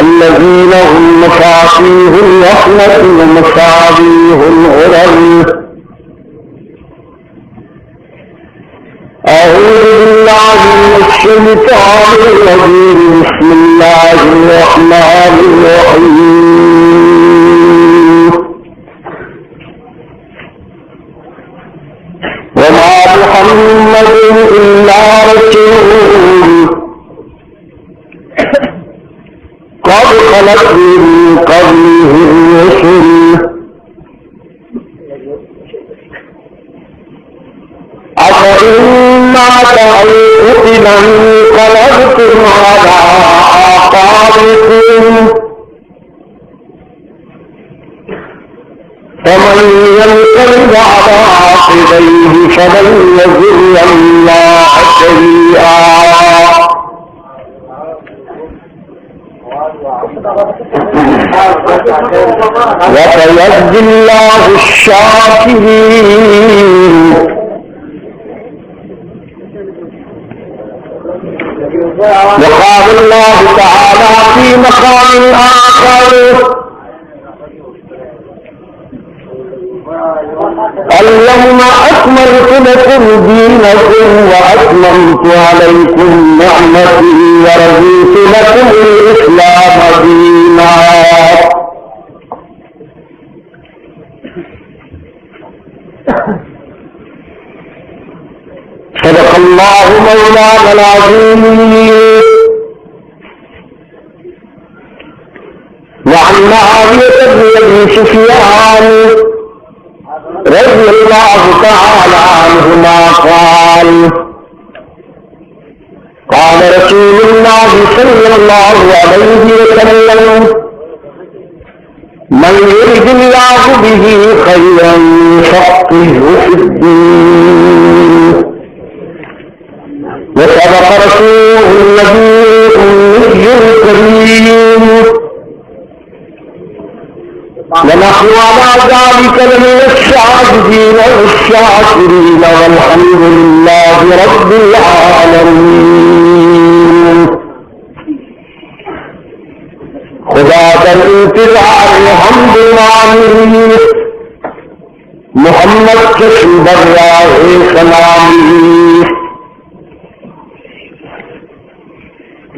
الذين هم مفاتيح الرحمة ومصابيح الغرر أعوذ بالله من الشيطان الرجيم بسم الله الرحمن الرحيم وما محمد إلا رسول قد خلت من قبله الرسل أفإن مات أو قتل انقلبتم على أعقابكم فمن ينقلب على عقبيه فلن يضر الله شيئا وسيجزي الله الشاكرين وقال الله تعالى في مقام آخر اليوم أكملت لكم دينكم وأتممت عليكم نعمتي ورضيت لكم الإسلام دينا صدق الله مولانا العظيم وعن معاوية بن أبي سفيان رضي الله تعالى عنهما قال قال رسول الله صلى الله عليه وسلم من يرد الله به خيرا يفقهه في الدين وصدق رسوله النبي الكريم ونحن على ذلك لمن الشاهدين والشاكرين والحمد لله رب العالمين خدا در انتظار حمد العالمین محمد کشن براہ سلامی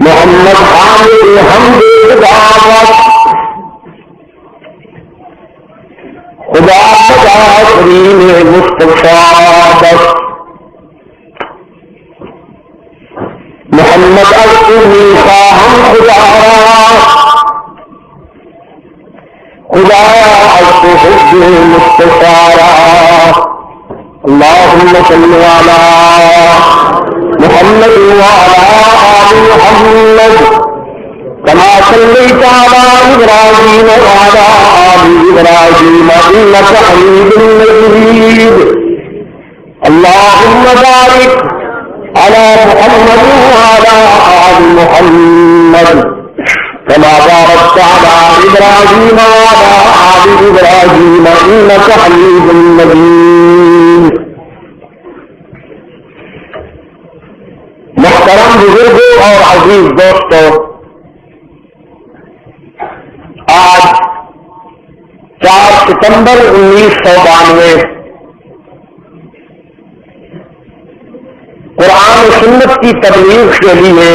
محمد حامد حمد دعوت خدا بدا کریم مصطفیٰ محمد ارسلی خواہم خدا خدا ارسل حج مصطفیٰ اللہم صل علی محمد وعلى آل محمد كما صليت على إبراهيم وعلى آل إبراهيم إنك حميد مجيد اللهم بارك على محمد وعلى آل محمد كما باركت على إبراهيم وعلى آل إبراهيم إنك حميد مجيد محترم بزرگوں اور عزیز دوستوں، آج 4 ستمبر 1992 قرآن و سنت کی تبلیغ کے لیے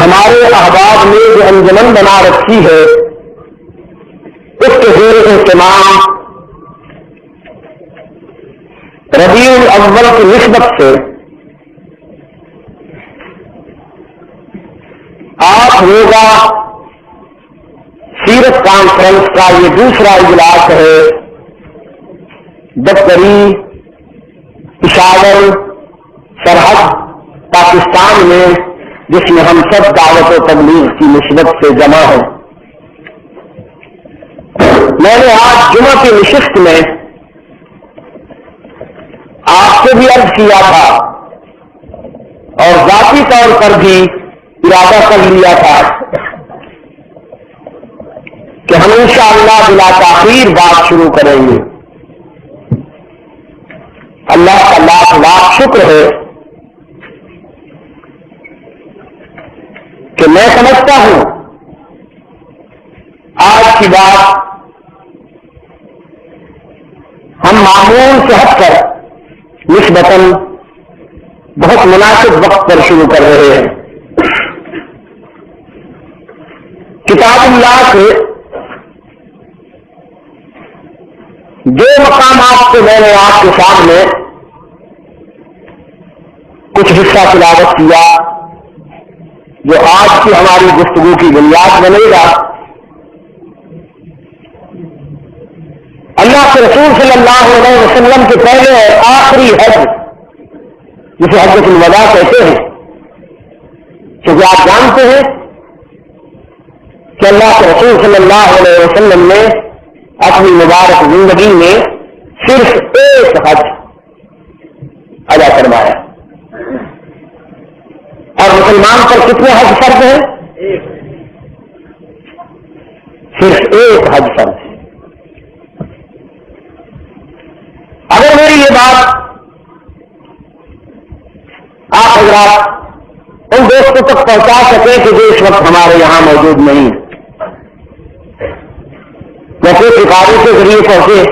ہمارے احباب نے جو انجمن بنا رکھی ہے اس کے زیر اہتمام ربیع الاول کی نسبت سے آج ہوگا سیرت کانفرنس کا یہ دوسرا اجلاس ہے 10 پشاور سرحد پاکستان میں، جس میں ہم سب دعوت و تبلیغ کی نسبت سے جمع ہیں، میں نے آج جمعہ کی نشست میں آپ سے بھی عرض کیا تھا اور ذاتی طور پر بھی ارادہ کر لیا تھا کہ ہم انشاءاللہ بلا تاخیر بات شروع کریں گے۔ اللہ کا لاکھ لاکھ شکر ہے کہ میں سمجھتا ہوں آج کی بات ہم معمول سے ہٹ کر نسبتاً بہت مناسب وقت پر شروع کر رہے ہیں۔ کتاب اللہ سے جو مقامات سے میں نے آپ کے سامنے کچھ حصہ تلاوت کیا، جو آج کی ہماری گفتگو کی بنیاد بنے گا، اللہ کے رسول صلی اللہ علیہ وسلم کے پہلے اور آخری حج، جسے حجۃ الوداع کہتے ہیں، کیونکہ آپ جانتے ہیں کہ اللہ کے رسول صلی اللہ علیہ وسلم نے اپنی مبارک زندگی میں صرف ایک حج ادا فرمایا، اور مسلمان پر کتنے حج فرض ہیں؟ صرف ایک حج فرض ہے۔ اگر میری یہ بات آپ حضرات ان دوستوں تک پہنچا سکیں کہ جو اس وقت ہمارے یہاں موجود نہیں، یا کوئی سفارش کے ذریعے پہنچے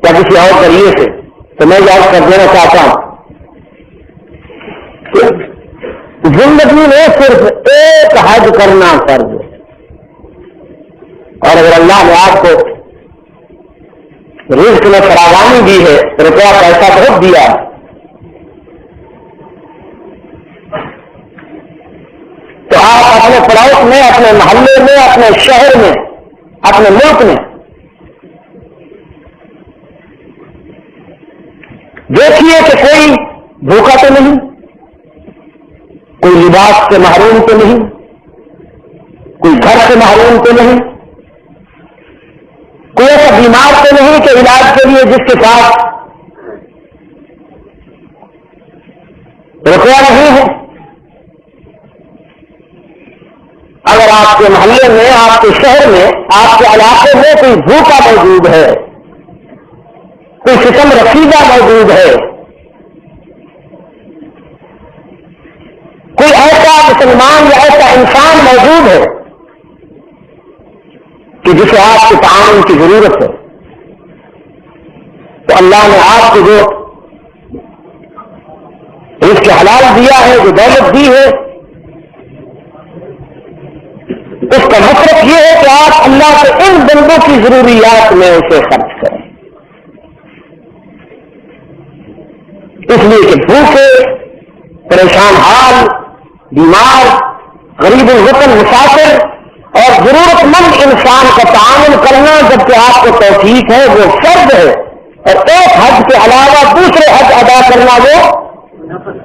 یا کسی اور ذریعے سے، تو میں یاد کر دینا چاہتا ہوں کہ زندگی میں صرف ایک حج کرنا فرض ہے، اور اگر اللہ نے آپ کو رزق میں فراوانی دی ہے، روپیہ پیسہ بہت دیا ہے، تو آپ اپنے پڑوس میں، اپنے محلے میں، اپنے شہر میں، اپنے ملک میں دیکھیے کہ کوئی بھوکا تو نہیں، کوئی لباس سے محروم تو نہیں، کوئی گھر سے محروم تو نہیں، کوئی ایسا بیمار تو نہیں کہ علاج کے لیے جس کے پاس روپیہ نہیں ہے۔ اگر آپ کے محلے میں، آپ کے شہر میں، آپ کے علاقے میں کوئی بھوکا موجود ہے، کوئی ستم رسیدہ موجود ہے، کوئی ایسا مسلمان یا ایسا انسان موجود ہے کہ جسے آپ کے تعاون کی ضرورت ہے، تو اللہ نے آپ کو جو رزق حلال دیا ہے، جو دولت دی ہے، اس کا مطلب یہ ہے کہ آپ اللہ کے ان بندوں کی ضروریات میں اسے خرچ کریں، اس لیے کہ بھوکے، پریشان حال، بیمار، غریب الوطن مسافر اور ضرورت مند انسان کا تعاون کرنا جبکہ آپ کو توفیق ہے وہ فرض ہے، اور ایک حج کے علاوہ دوسرے حج ادا کرنا وہ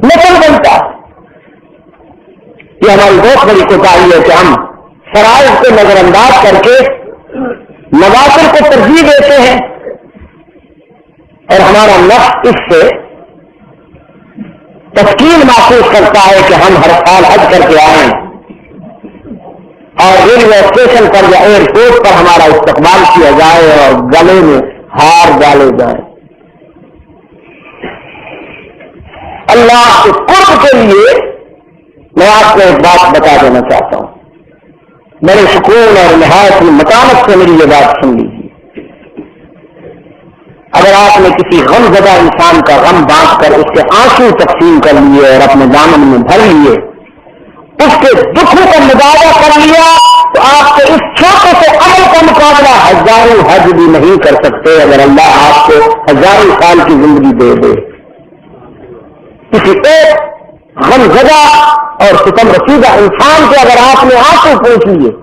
نفل بنتا ہے۔ یہ ہماری بہت بڑی کوتاہی ہے کہ ہم فرائض کو نظر انداز کر کے نوافل کو ترجیح دیتے ہیں، اور ہمارا نفس اس سے تسکین محسوس کرتا ہے کہ ہم ہر سال حج کر کے آئیں اور ریلوے اسٹیشن پر یا ایئرپورٹ پر ہمارا استقبال کیا جائے اور گلے میں ہار ڈالے جائیں۔ اللہ کے قرب کے لیے میں آپ کو ایک بات بتا دینا چاہتا ہوں، میرے سکون اور نہایت متانت سے میری یہ بات سن لیجیے۔ اگر آپ نے کسی غم زدہ انسان کا غم بانٹ کر اس کے آنسو تقسیم کر لیے اور اپنے دامن میں بھر لیے، اس کے دکھوں کا مداوع کر لیا، تو آپ کے اس چھوٹے سے عمل کا مقابلہ ہزاروں حج بھی نہیں کر سکتے اگر اللہ آپ کو ہزاروں سال کی زندگی دے دے۔ کسی ایک غم زدہ اور ستم رسیدہ انسان کے اگر آپ نے آنسو پوچھ لیے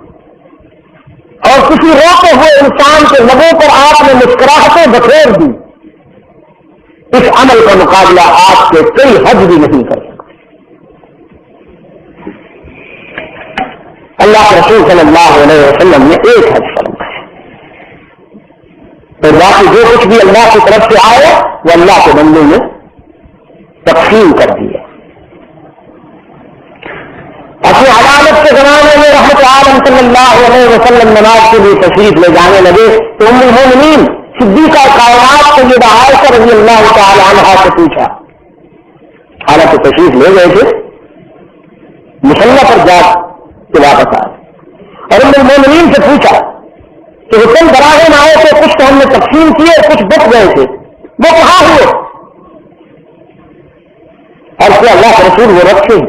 اور کسی روتے ہوئے انسان کے لبوں پر آپ نے مسکراہٹیں بکھیر دی، اس عمل کا مقابلہ آپ کے کئی حج بھی نہیں کر سکتے. اللہ کے رسول صلی اللہ علیہ وسلم نے ایک حج فرمایا اور باقی جو کچھ بھی اللہ کی طرف سے آئے وہ اللہ کے بندوں نے تقسیم کر دیا. اپنی عدالت کے زمانے میں رحمت عالم صلی اللہ علیہ وسلم نماز کے لیے تشریف لے جانے لگے تو ام المؤمنین صدیقہ کائنات سیدہ عائشہ رضی اللہ تعالی عنہا سے پوچھا, حالانکہ تشریف لے گئے تھے, مسلح پر جا کے واپس آئے, اور ام المؤمنین سے پوچھا کہ حسین براغے میں آئے تھے, کچھ تو ہم نے تقسیم کیے, کچھ بچ گئے تھے, وہ کہاں ہوئے؟ اور پھر اللہ کے رسول وہ رکھے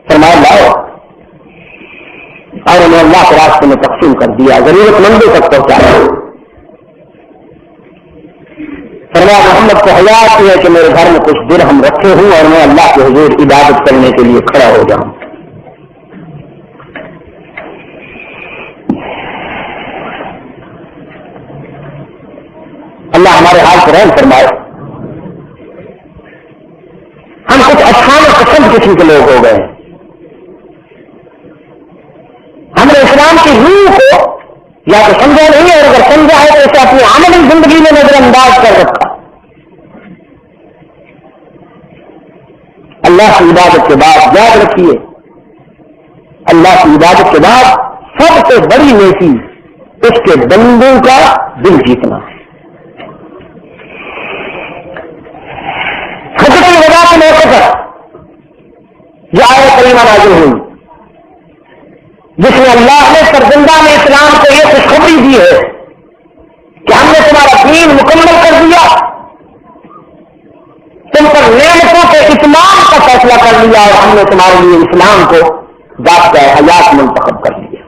فرمایا لاؤ, اور انہیں اللہ کے راستے میں تقسیم کر دیا, ضرورت مندوں تک پہنچایا. فرمایا محمد کو حیا آتی ہے کہ میرے گھر میں کچھ درہم رکھے ہوں اور میں اللہ کے حضور عبادت کرنے کے لیے کھڑا ہو جاؤں. اللہ ہمارے حال پر رحم فرمائے. ہم کچھ افسانہ پسند قسم کے لوگ ہو گئے. ہم نے اسلام کی روح کو یا تو سمجھا نہیں, اور اگر سمجھا ہے تو اسے اپنی عملی زندگی میں نظر انداز کر رکھا. اللہ کی عبادت کے بعد یاد رکھیے, اللہ کی عبادت کے بعد سب سے بڑی نیکی اس کے بندوں کا دل جیتنا ہے. حضرت الوداع کے موقع پر یہ آیت کریمہ نازل ہوئی جس میں اللہ نے سرزندہ میں اسلام کو یہ خوشخبری دی ہے کہ ہم نے تمہارا دین مکمل کر دیا, تم پر نعمتوں کے اتمام کا فیصلہ کر لیا, اور ہم نے تمہارے لیے اسلام کو ضابطۂ حیات منتخب کر لیا.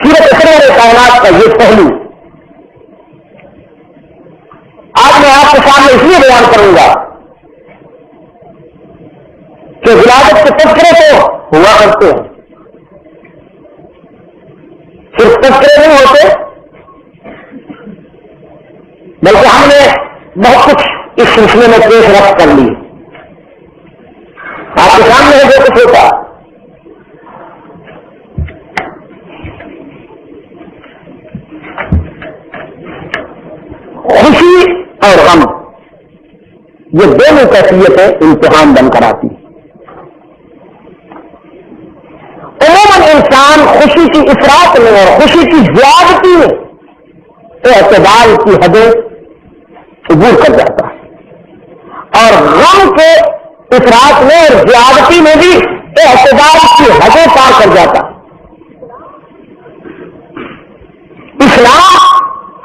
سیرت اسرار کائنات کا یہ پہلو آج میں آپ کے سامنے اس لیے بیان کروں گا کہ ولادت کے تذکرے تو ہوا کرتے ہیں, صرف تذکرے نہیں ہوتے, بلکہ ہم نے بہت کچھ اس سلسلے میں پیش رفت کر لی. آپ کے سامنے جو کچھ ہوتا خوشی اور غم, یہ دونوں کیفیتیں امتحان بن کر آتی. عموماً انسان خوشی کی افراط میں اور خوشی کی زیادتی میں اعتدال کی حدیں عبور کر جاتا ہے, اور غم کے افراط میں اور زیادتی میں بھی اعتدال کی حدیں پار کر جاتا ہے. اسلام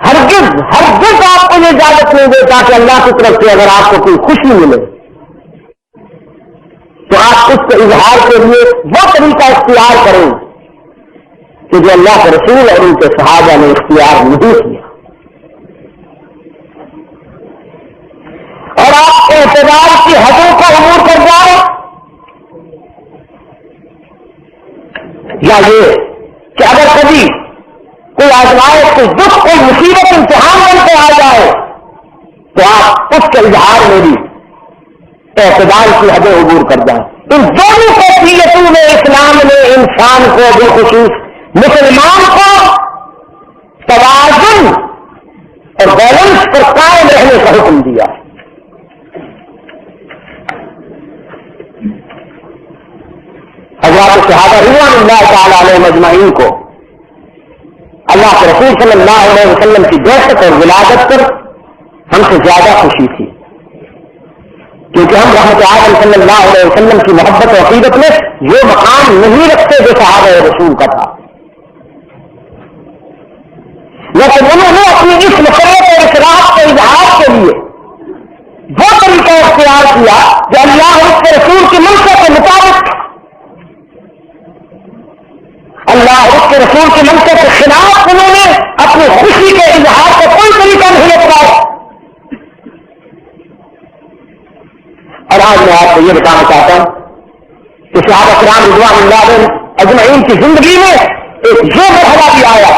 ہرگز آپ کو یہ اجازت نہیں دیتا کہ اللہ کی طرف سے اگر آپ کو کوئی خوشی ملے تو آپ اس کے اظہار کے لیے وہ طریقہ اختیار کریں کہ جو اللہ کے رسول اور ان کے صحابہ نے اختیار نہیں کیا, اور آپ اعتدال کی حدوں کا عبور کر جائیں, یا یہ کہ اگر کبھی کوئی آزمائش, کوئی دکھ, کوئی مصیبت امتحان بن کے آ جائے تو آپ اس کے اظہار میں بھی اعتدال کی حدیں عبور کر جائیں. ان دونوں کیفیتوں میں اسلام نے انسان کو بالخصوص مسلمان کو توازن اور بیلنس پر قائم رہنے کا حکم دیا. حضرات صحابہ رضوان اللہ تعالی علیہ مجمعین کو اللہ کے رسول صلی اللہ علیہ وسلم کی بعثت اور ولادت پر ہم سے زیادہ خوشی تھی, کیونکہ ہم رحمت عالم صلی اللہ علیہ وسلم کی محبت و عقیدت میں وہ مقام نہیں رکھتے جو صحابہ رسول کا تھا, لیکن انہوں نے اپنی اس مسئلے اور اصلاح کے اظہار کے لیے وہ طریقہ اختیار کیا جو اللہ اور اس کے رسول کی منشا کے مطابق, اللہ اور اس کے رسول کی منشا کے خلاف انہوں نے اپنی خوشی کے اظہار کا کوئی طریقہ نہیں اپنایا. اور آج میں آپ کو یہ بتانا چاہتا ہوں کہ صحابہ کرام رضوان اللہ علیہ اجمعین کی زندگی میں ایک یہ مرحلہ بھی آیا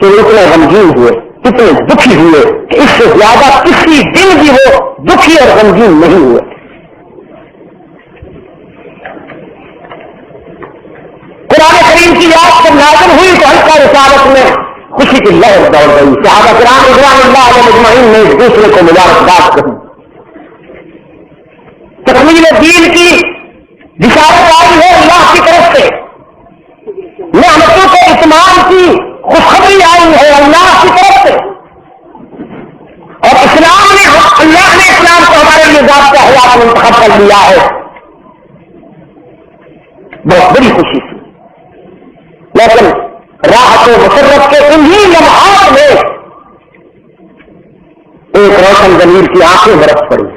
کہ اتنے غمگین ہوئے اتنے دکھی ہوئے کہ اس سے زیادہ کسی دن بھی وہ دکھی اور غمگین نہیں ہوئے. قرآن کریم کی یاد جب نازل ہوئی تو ہلکا رسالت میں خوشی کی لہر دوڑ گئی. صحابہ کرام رضوان اللہ علیہ اجمعین نے ایک دوسرے کو مبارکباد کہی. تکمیل دین کی بشارت آئی ہے اللہ کی طرف سے, نعمتوں کے اتمام کی خوشخبری آئی ہے اللہ کی طرف سے, اور اسلام نے اللہ نے اسلام کو ہمارے لیے ضابطہ حیات منتخب کر لیا ہے. بہت بڑی خوشی تھی. لیکن راحت و مسرت کے انہی لمحات میں ایک روشن ضمیر کی آنکھیں برس پڑی,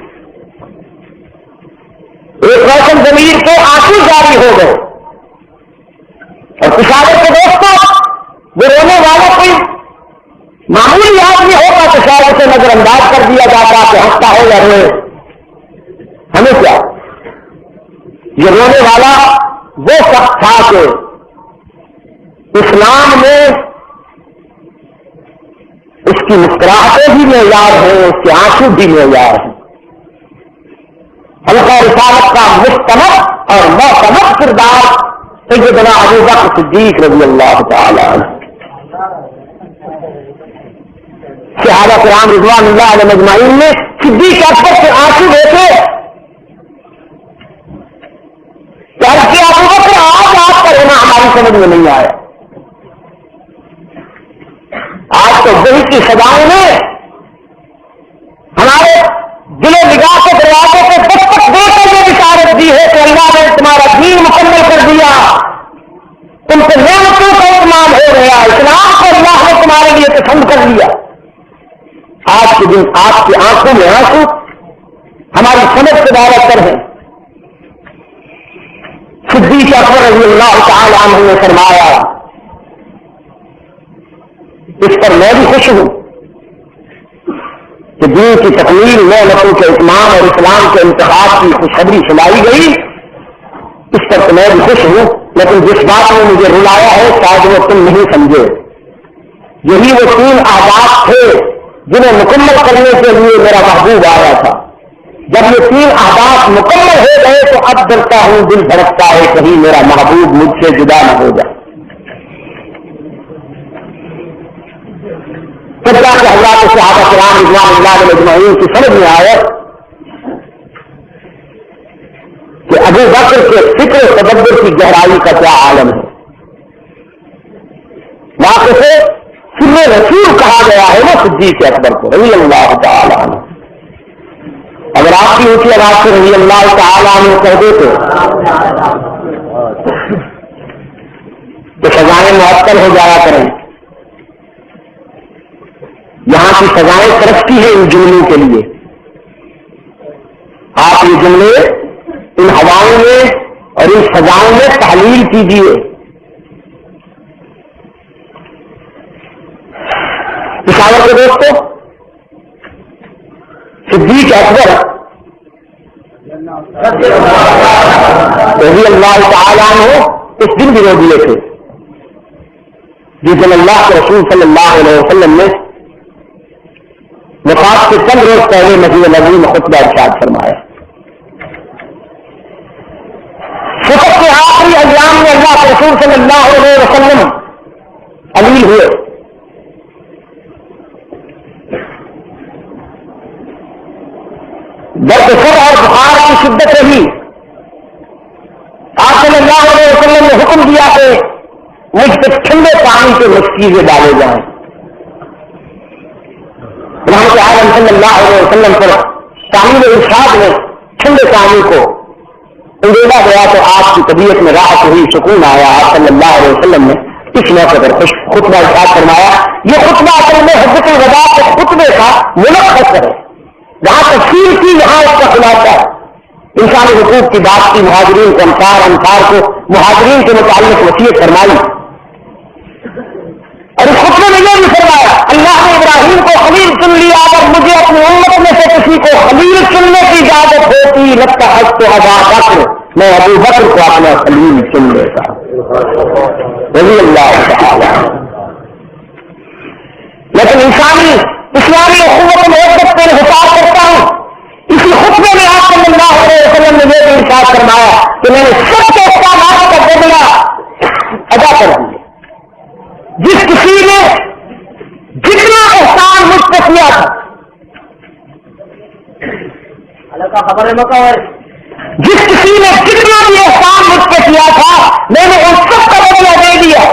ایک روشن ضمیر کے آنسو جاری ہو گئے. اور پشاور کے دوستوں, وہ رونے والا کوئی معمولی آدمی ہوگا تو شاید اسے نظر انداز کر دیا جاتا کہ ہنستا ہو یا روئے, ہمیں کیا. یہ رونے والا وہ شخص تھا کہ اسلام میں اس کی مسکراہٹیں بھی معیار ہیں, اس کے آنسو بھی معیار ہیں. حلقہ رسالت کا مستند اور معتمد کردار سیدنا ابو بکر صدیق رضی اللہ تعالی عنہ. صحابہ کرام رضوان اللہ علیہ اجمعین نے صدیق اکبر کے آنسو دیکھے. کہ ابو بکر آج آپ کا رونا ہماری سمجھ میں نہیں آیا. آج تو وحی کی سزاؤں نے ہمارے دل و نگاہ کے دروازے پہ دستک دے کر یہ بشارت دی ہے کہ اللہ نے تمہارا دین مکمل کر دیا, تم سے نعمتوں کا اتمام ہو گیا, اسلام کو اللہ نے تمہارے لیے پسند کر لیا. آج کے دن آپ کی آنکھوں میں آنسو ہماری سمجھ سے دعوت کر ہیں. صدیق اکبر رضی اللہ تعالی عنہ نے فرمایا, اس پر میں بھی خوش ہوں کہ دین کی تکمیل نعمتوں کے اتمام اور اسلام کے انتخاب کی خوشخبری سنائی گئی. اس پر تو میں بھی خوش ہوں, لیکن جس بات نے مجھے رلایا ہے شاید وہ تم نہیں سمجھے. یہی وہ 3 اہداف تھے جنہیں مکمل کرنے کے لیے میرا محبوب آیا تھا. جب یہ 3 اہداف مکمل ہو گئے تو اب ڈرتا ہوں, دل دھڑکتا ہے کہیں میرا محبوب مجھ سے جدا نہ ہو جائے. تب جا کے حضرات صحابہ کرام رضوان اللہ علیہ اجمعین کی سمجھ میں آئے کہ ابو بکر کے فکر و تدبر کی گہرائی کا کیا عالم ہے. واقع سے سر رسول کہا گیا ہے نا صدیق اکبر کو رضی اللہ تعالی عنہ. اگر آپ کی اونچی آواز سے رضی اللہ تعالی عنہ کہہ دیتے تو سزائیں معطل ہو جایا کریں. یہاں کی سزائیں ترقی ہے ان جملوں کے لیے. آپ یہ جملے ان ہواؤں میں اور ان سزاؤں میں تحلیل کیجیے. پشاور کے دوستوں, صدیق اکبر رضی اللہ تعالیٰ عنہ اس دن بھی رو دیے تھے جس دن اللہ کے رسول صلی اللہ علیہ وسلم نے وفات سے چند روز پہلے مسجد نبوی میں خطبہ ارشاد فرمایا. سفر کے آخری ایام میں اللہ کے رسول صلی اللہ علیہ وسلم علیل ہوئے. درد سر اور بخار کی شدت رہی. آپ صلی اللہ علیہ وسلم نے حکم دیا کہ مجھ پہ ٹھنڈے پانی کے مشکیزیں ڈالے جائیں. رحمت عالم صلی اللہ علیہ وسلم پر تعمیر ارشاد میں ٹھنڈے پانی کو انڈیلا گیا تو آپ کی طبیعت میں راحت ہوئی, سکون آیا. آپ صلی اللہ علیہ وسلم نے اس موقع پر خطبہ ارشاد فرمایا. یہ خطبہ اصل میں حجت الوداع کے خطبے کا ملخص ہے. جہاں تفصیل کی یہاں اس کا خلاصہ ہے. انسانی حقوق کی بات کی, مہاجرین کو انصار کو مہاجرین کے متعلق وصیت فرمائی. اور اس خطبے میں یہ بھی فرمایا اللہ نے ابراہیم کو خلیل چن لیا, اگر مجھے اپنی امت میں سے کسی کو خلیل چننے کی اجازت ہوتی لگتا حج تو ابا بکر, میں ابو بکر کو اپنا خلیل چن لیتا رضی اللہ تعالی. لیکن اسلامی اخوت محبت پہ انحصار کرتا ہوں. اسی خطبے میں آپ صلی اللہ علیہ وسلم نے یہ بھی ارشاد فرمایا کہ میں نے سب کے احسانات کا بدلہ ادا کر دیا. جس کسی نے جتنا احسان مجھ پہ کیا تھا، اللہ کا خبر مکہ ہے، جس کسی نے جتنا بھی احسان مجھ پہ کیا تھا میں نے ان سب کا بدلہ دے دیا.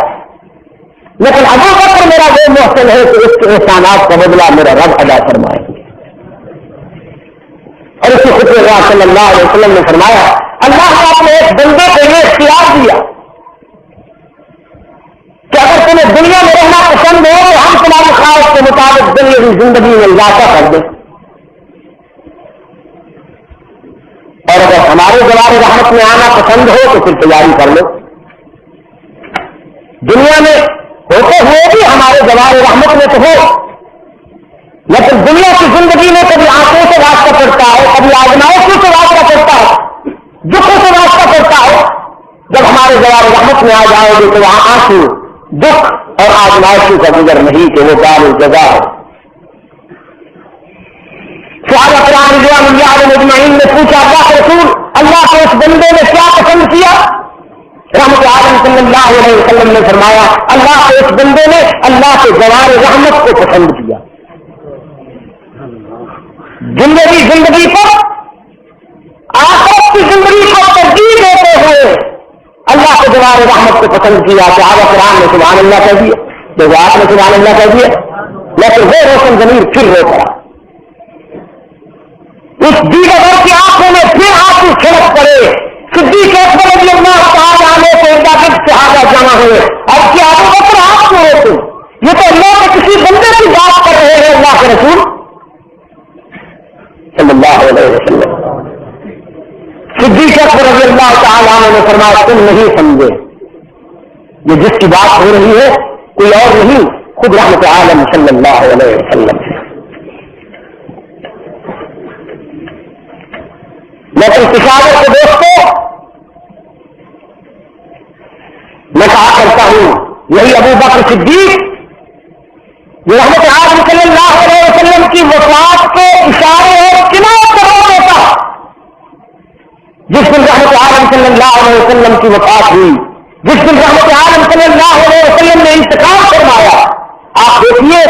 لیکن ابو بکر میرا وہ محسن ہے کہ اس کے احسانات کا بدلہ میرا رب ادا فرمائے. اور اسی خطبے میں صلی اللہ علیہ وسلم نے فرمایا اللہ نے اپنے ایک بندے کو یہ اختیار دیا کہ اگر تمہیں دنیا میں رہنا پسند ہو تو ہم تمہاری خواہش کے مطابق دنیا کی زندگی میں اضافہ کر دیں، اور اگر ہمارے جوار رحمت میں آنا پسند ہو تو پھر تیاری کر لو. دنیا میں ہوتے ہوئے بھی ہمارے جوار رحمت میں تو ہو، لیکن دنیا کی زندگی میں کبھی آنکھوں سے واسطہ پڑتا ہے، کبھی آزمائشوں سے واسطہ پڑتا ہے، دکھوں سے واسطہ پڑتا ہے. جب ہمارے جوار رحمت میں آ جائے گے تو وہاں آنسو، دکھ اور آزمائشوں کا گزر نہیں کہ وہ دار الجزا ہے. صحابہ کرام رضوان اللہ اجمعین نے پوچھا اللہ کے رسول، اللہ کے اس بندے نے کیا پسند کیا؟ رحمت عالم صلی اللہ علیہ وسلم نے فرمایا اللہ کے اس بندے نے اللہ کے جوار رحمت کو پسند کیا. زندگی پر آخرت کی زندگی کو ترجیح دیتے ہوئے اللہ کے جوار رحمت کو پسند کیا. صحابہ کرام نے سبحان اللہ کہہ دیا، جواب نے سبحان اللہ کہہ دیا، لیکن وہ روشن ضمیر پھر رو پڑا. اس دیگر کی آنکھوں میں پھر آنسو چھلک پڑے. صدیق اکبر رضی اللہ تعالیٰ عنہ کو ارداگرد صحابہ جمع ہوئے اور کیا ابو بکر آپ کو ہو تم، یہ تو اللہ کے کسی بندے کی بات کر رہے ہیں اللہ کے رسول صلی اللہ علیہ وسلم. صدیق اکبر رضی اللہ تعالیٰ عنہ نے فرمایا تم نہیں سمجھے، یہ جس کی بات ہو رہی ہے کوئی اور نہیں، خود رحمت عالم صلی اللہ علیہ وسلم. لیکن پشاور کے دوستوں میں کہا کرتا ہوں یہی ابو بکر صدیق جو رحمت عالم صلی اللہ علیہ وسلم کی وفات کے اشارے اور کنایت کروا دیتا. جس دن رحمت عالم صلی اللہ علیہ وسلم کی وفات ہوئی، جس دن رحمت عالم صلی اللہ علیہ وسلم نے انتقال فرمایا، آپ دیکھیے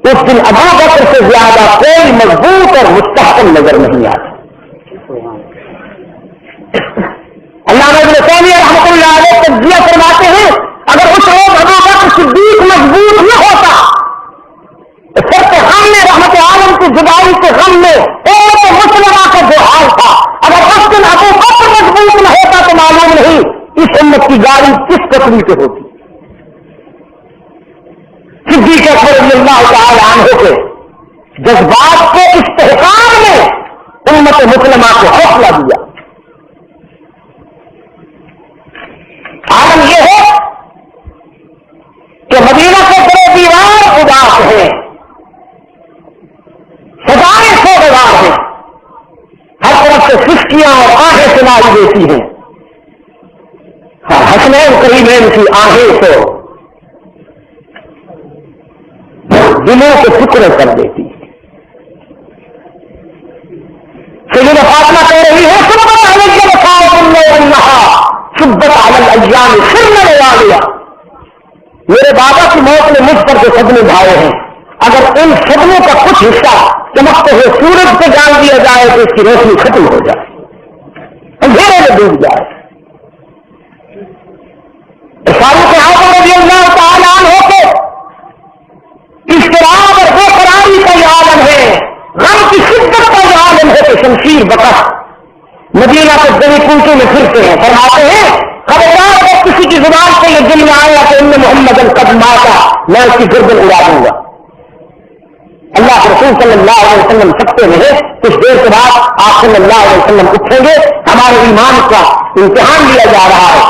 اس دن ابو بکر سے زیادہ کوئی مضبوط اور مستحکم نظر نہیں آتا. علامہ ابن تیمیہ رحمۃ اللہ علیہ تجزیہ فرماتے ہیں اگر اس روز ابو بکر صدیق مضبوط نہ ہوتا تو سر کے غم میں رحمت عالم کی جدائی کے غم میں ایک مسلمہ کا جو حال تھا، اگر اس دن ابو بکر مضبوط نہ ہوتا تو معلوم نہیں اس امت کی گاڑی کس قسم سے ہوتی. صدیق اکبر رضی اللہ تعالی عنہ کے جذبات کے استحکام نے امت مسلمہ کو حوصلہ دیا. عالم یہ ہے کہ مدینہ کے بڑے دیوار اداس ہیں، سدائیں سوگوار ہیں، ہر طرف سے خشکیاں اور آہیں سنائی دیتی ہیں. حسنین کریمین کی آہیں تو دلوں کے ٹکڑے کر دیتی ہے. سیدنا فاطمہ کہہ رہی ہے سبت علیہ وفاء اللہ انہا سبت علی الایام سرن لیا. میرے بابا کی موت نے مجھ پر جو صدمے ڈھائے ہیں، اگر ان صدموں کا کچھ حصہ چمکتے ہوئے سورج سے ڈال دیا جائے تو اس کی روشنی ختم ہو جائے، اندھیرے میں ڈوب جائے. فاروق اعظم رضی اللہ تعالیٰ عنہ کو اضطراب اور بے قراری کا یہ عالم ہے، غم کی شدت کا یہ عالم ہے کہ شمشیر بکس مدینہ کے دلی پونچوں میں پھرتے ہیں. فرماتے ہیں خبردار اگر کسی کی زبان سے یہ دل میں آیا کہ ان محمد قد ماتا میں اس کی گردن اڑا دوں گا. اللہ کے رسول صلی اللہ علیہ وسلم سکتے رہے. کچھ دیر کے بعد آپ صلی اللہ علیہ وسلم اٹھیں گے. ہمارے ایمان کا امتحان لیا جا رہا ہے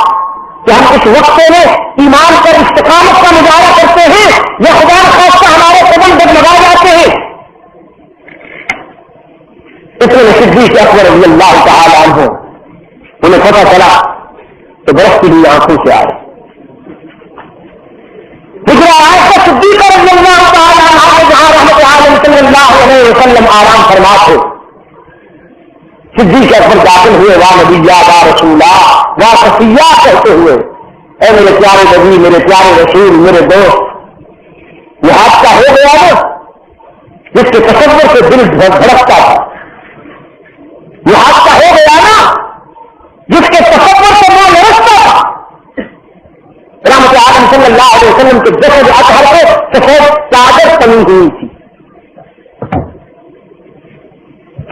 کہ ہم اس وقت میں ایمان پر استقامت کا مظاہرہ کرتے ہیں یا خدا خواستہ ہمارے قدم ڈگمگا جاتے ہیں. اس میں صدیق اکبر رضی اللہ تعالی عنہ انہیں پتہ چلا تو برستی ہوئی آنکھوں سے آئے. دوسرا آیت کا صدیق رضی اللہ تعالیٰ عنہ جہاں رحمت عالم صلی اللہ علیہ وسلم آرام فرما تھے، صدیق اکبر داخل ہوئے، وا نبی وا رسولہ وا صفیہ کہتے ہوئے، اے میرے پیارے نبی، میرے پیارے رسول، میرے دوست. یہ حادثہ ہو گیا نا جس کے تصور سے دل دھڑکتا تھا، یہ حادثہ ہو گیا نا جس کے تصور سے وہ لڑکتا تھا. رحمت عالم صلی اللہ علیہ وسلم کے جسد اطہر کو سفید چادر تنی ہوئی تھی.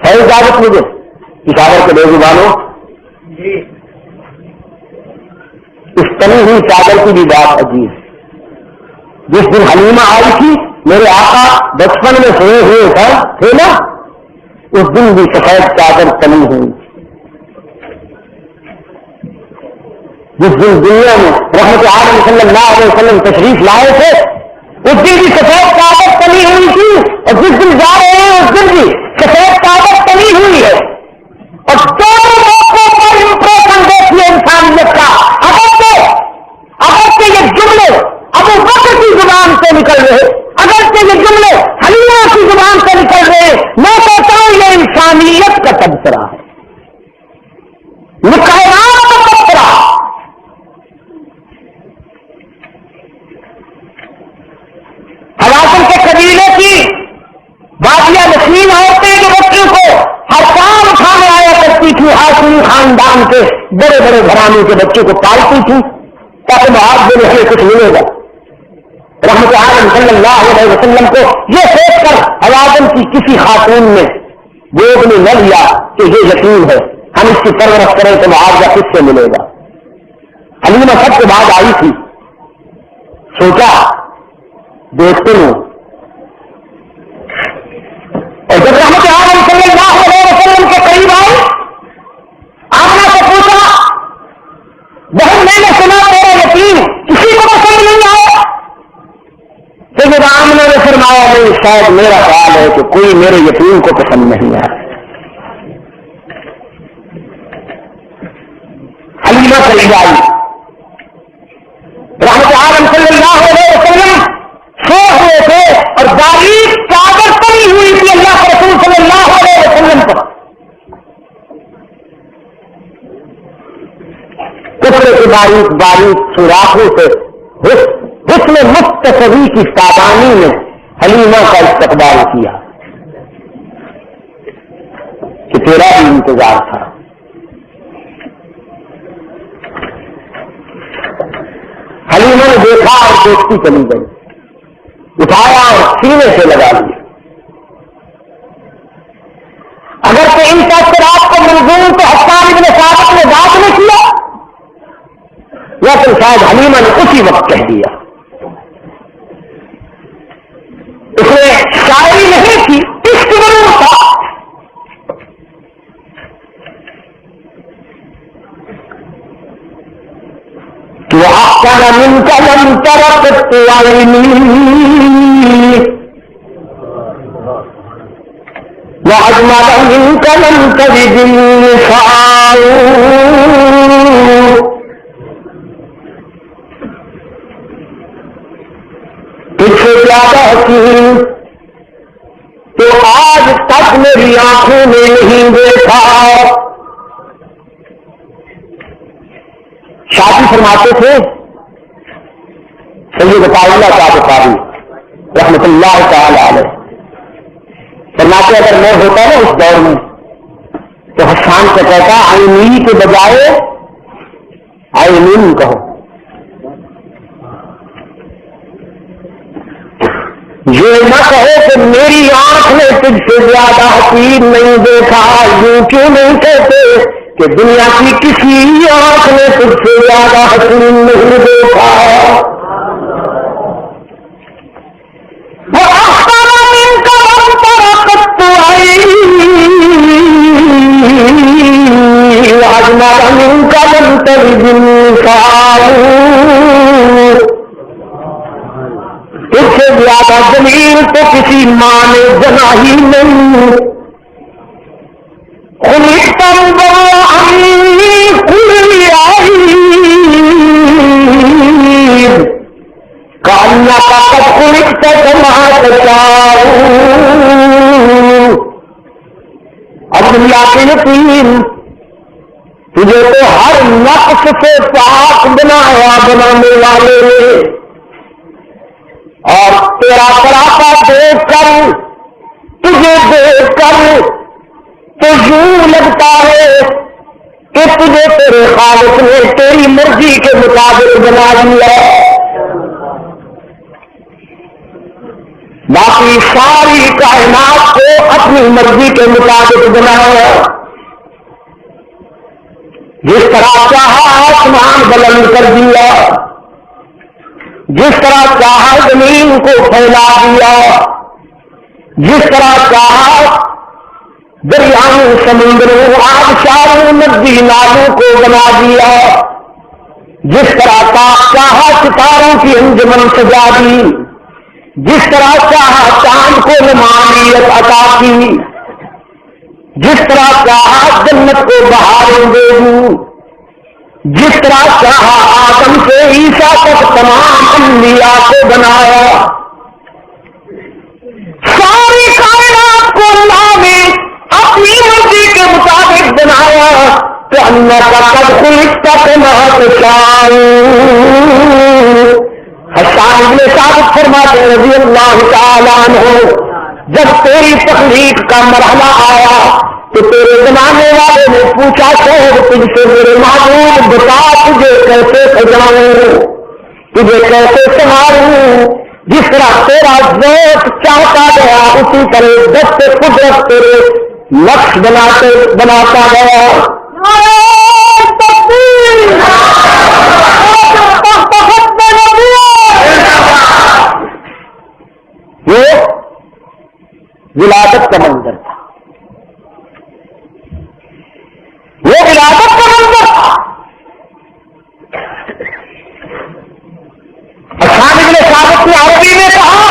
ہے اجازت مجھے اشارہ کے بے زبانوں اس تنی ہوئی چادر کی بھی بات عجیب. جس دن حلیمہ آئی تھی میرے آقا بچپن میں سوئے ہوئے تھے نا، اس دن بھی سفید چادر تنی ہوئی. جس دن دنیا میں رحمت عالم صلی اللہ علیہ وسلم تشریف لائے تھے اس دن بھی سفید چادر تنی ہوئی تھی، اور جس دن جا رہے ہیں اس دن بھی سفید چادر تنی ہوئی ہے. اور دونوں موقعوں پر امپریشن دیکھیے انسانیت کا. اگر یہ جملے ابو بکر کی زبان سے نکل رہے، اگر یہ جملے حلیمہ کی زبان سے نکل رہے، میں کہتا ہوں یہ انسانیت کا تبصرہ ہے، یہ کائنات کا تبصرہ. حوازن کے قبیلے کی بادیاں نشین عورتیں جو بچوں کو ہر کام اٹھانے آیا کرتی تھی، ہاشمی خاندان کے بڑے بڑے گھرانے کے بچوں کو پالتی تھی تاکہ معاوضے میں ہمیں کچھ ملے گا. رحمت عالم صلی اللہ علیہ وسلم کو یہ سوچ کر حوازن کی کسی خاتون نے گود میں نہ لیا کہ یہ یتیم ہے، ہم اس کی پرورش کریں تو معاوضہ کس سے ملے گا. حلیمہ سب کے بعد آئی تھی، سوچا دیکھتے ہوں. اور جب رحمت عالم صلی اللہ علیہ وسلم کے قریب آئی، آمنہ سے پوچھا بہن میں نے سنا تیرا یتیم کسی کو پسند نہیں آیا. تو جب آمنہ نے فرمایا نہیں، شاید میرا خیال ہے کہ کوئی میرے یتیم کو پسند نہیں آیا. حلیمہ قریب آئی، رحمت عالم صلی اللہ علیہ وسلم سو ہوئے تھے اور باریک چادر تنی ہوئی تھی اللہ کے رسول صلی اللہ علیہ وسلم پر. کپڑے کے باریک باریک سوراخوں سے حسن مختصری کی تابانی نے حلیمہ کا استقبال کیا کہ تیرا بھی انتظار تھا. حلیمہ نے دیکھا اور دیکھتی چلی گئی، اٹھایا اور سینے سے لگا لیا. اگر کہ ان تاثرات کو منظور تو حسان ابن ثابت نے بات نہیں کیا، لیکن شاید حلیمہ نے اسی وقت کہہ دیا. اس نے شاعری نہیں کی، عشق ضرور تھا. وأحسن منك لم ترقت عيني وأجمل منك لم تجد النساء. تجھ سے زیادہ حسین تو آج تک میری آنکھوں نے نہیں دیکھا. شادی فرماتے تھے سید اللہ کا بخاری رحمت اللہ تعالی علیہ، فرماتے اگر میں ہوتا نا اس دور میں تو حسان سے کہتا آئینی کے بجائے آئینین کہو. یہ نہ کہو کہ میری آنکھ نے تجھ سے زیادہ حسین نہیں دیکھا. یوں کیوں نہیں کہتے کہ دنیا کی کسی آنکھ نے تجھ سے زیادہ حسین نہیں دیکھا. وہ آسمان من کا من ترقت اجمل من کا من تجد النساء. تجھ سے زیادہ جمیل تو کسی ماں نے جنا ہی نہیں. كما تشاء. اب دنیا کے یقین تجھے تو ہر نقص سے پاک بنایا بنانے والے نے، اور تیرا سراپا دیکھ کر، تجھے دیکھ کر تو یوں لگتا ہے کہ تجھے تیرے خالق نے تیری مرضی کے مطابق بنا دیا. باقی ساری کائنات کو اپنی مرضی کے مطابق بنایا. جس طرح چاہا آسمان بلند کر دیا، جس طرح چاہا زمین کو پھیلا دیا، جس طرح چاہا دریاؤں سمندروں آبشاروں ندی نالوں کو بنا دیا، جس طرح چاہا ستاروں کی انجمن سجا دی، جس طرح چاہا چاند کو نمانیت عطا کی، جس طرح چاہا جنت کو بہاریں دے دوں، جس طرح چاہا آدم سے عیسیٰ تک تمام انبیاء کو بنایا. ساری کائنات کو اللہ نے اپنی مرضی کے مطابق بنایا. تو اللہ کا قد خلقت کما تشاء. حسان بن ثابت فرماتے رضی اللہ تعالیٰ عنہ، جب تیری تخلیق کا مرحلہ آیا تو تیرے بنانے والے نے پوچھا شہر تجھ سے میرے محبوب بتا تجھے کیسے سجاؤں، تجھے کیسے سنواروں. جس طرح تیرا ذوق چاہتا گیا اسی طرح دست قدرت تیرے نقش بناتا گیا. یہ ولادت کا منظر تھا، وہ ولادت کا منظر تھا. حسان بن ثابت نے عربی میں کہا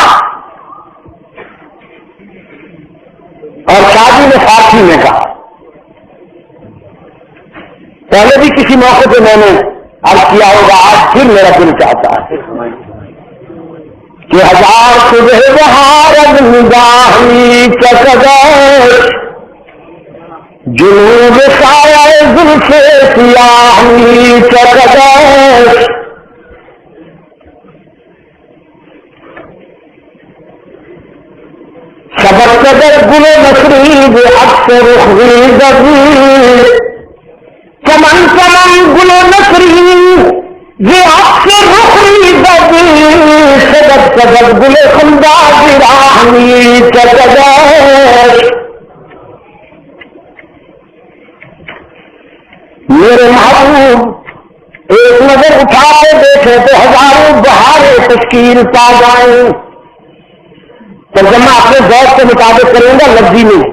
اور شادی میں فارسی میں کہا. پہلے بھی کسی موقع پہ میں نے عرض کیا ہوگا، آج پھر میرا دل چاہتا ہے کہ ہزار صبح بہار نگاہی چکدش، جنوب سایہ زلف سیاہی چکدش. سبق قدر گل نسرید اکثر خرید چمن چمن گل نسرید یہ اکثر خرید سبق قدر گل خنداز راہی چکدش. میرے محبوب ایک نظر اٹھا کے دیکھے تو ہزاروں بہاریں تشکیل پا جائیں. ترجمہ اپنے ذوق کے مطابق کروں گا لفظی میں.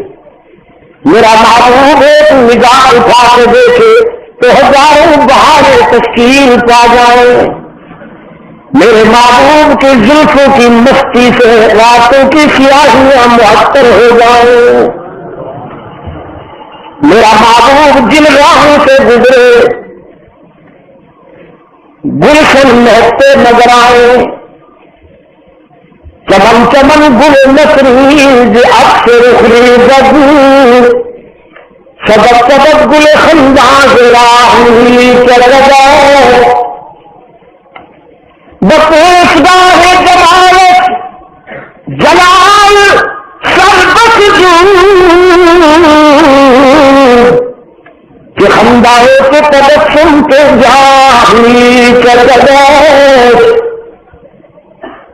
میرا محبوب ایک نگاہ اٹھا کے دیکھے تو ہزاروں بہاریں تشکیل پا جائیں. میرے محبوب کی زلفوں کی مستی سے راتوں کی سیاہیاں معطر ہو جائیں. میرا محبوب جن راہوں سے گزرے گلشن مہکتے نظر آئے. چمن چمن گل نسرید اکثر خرید سبق سبق گل خنداز راہی چکدش. بپوشگاہ جمالت جلال سربت کہ خنداؤں کے تبسم کے جاہی چکدش.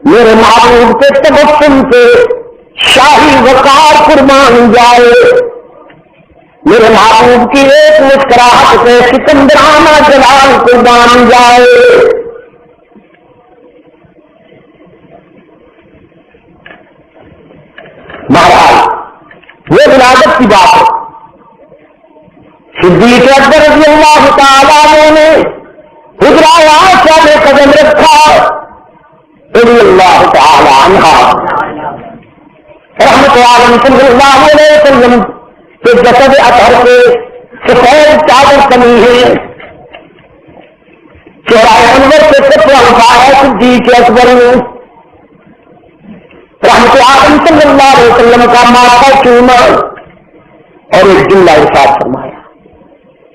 میرے محبوب کے تبسم کے شاہی وقار قربان جائے. میرے محبوب کی ایک مسکراہٹ سے سکندرانہ جلال قربان جائے. بہرحال یہ ولادت کی بات ہے. صدیق اکبر رضی اللہ تعالیٰ نے حجرہ عائشہ میں قدم رکھا رضی اللہ تعالیٰ عنہ. رحمت عالم صلی اللہ علیہ وسلم کے جسد اطہر سے سفید چادر تنی ہے. چہرہ انور سے کپڑا اٹھایا صدیق اکبر نے. رحمت عالم صلی اللہ علیہ وسلم کا ماتھا چوما اور ایک جملہ ارشاد فرمایا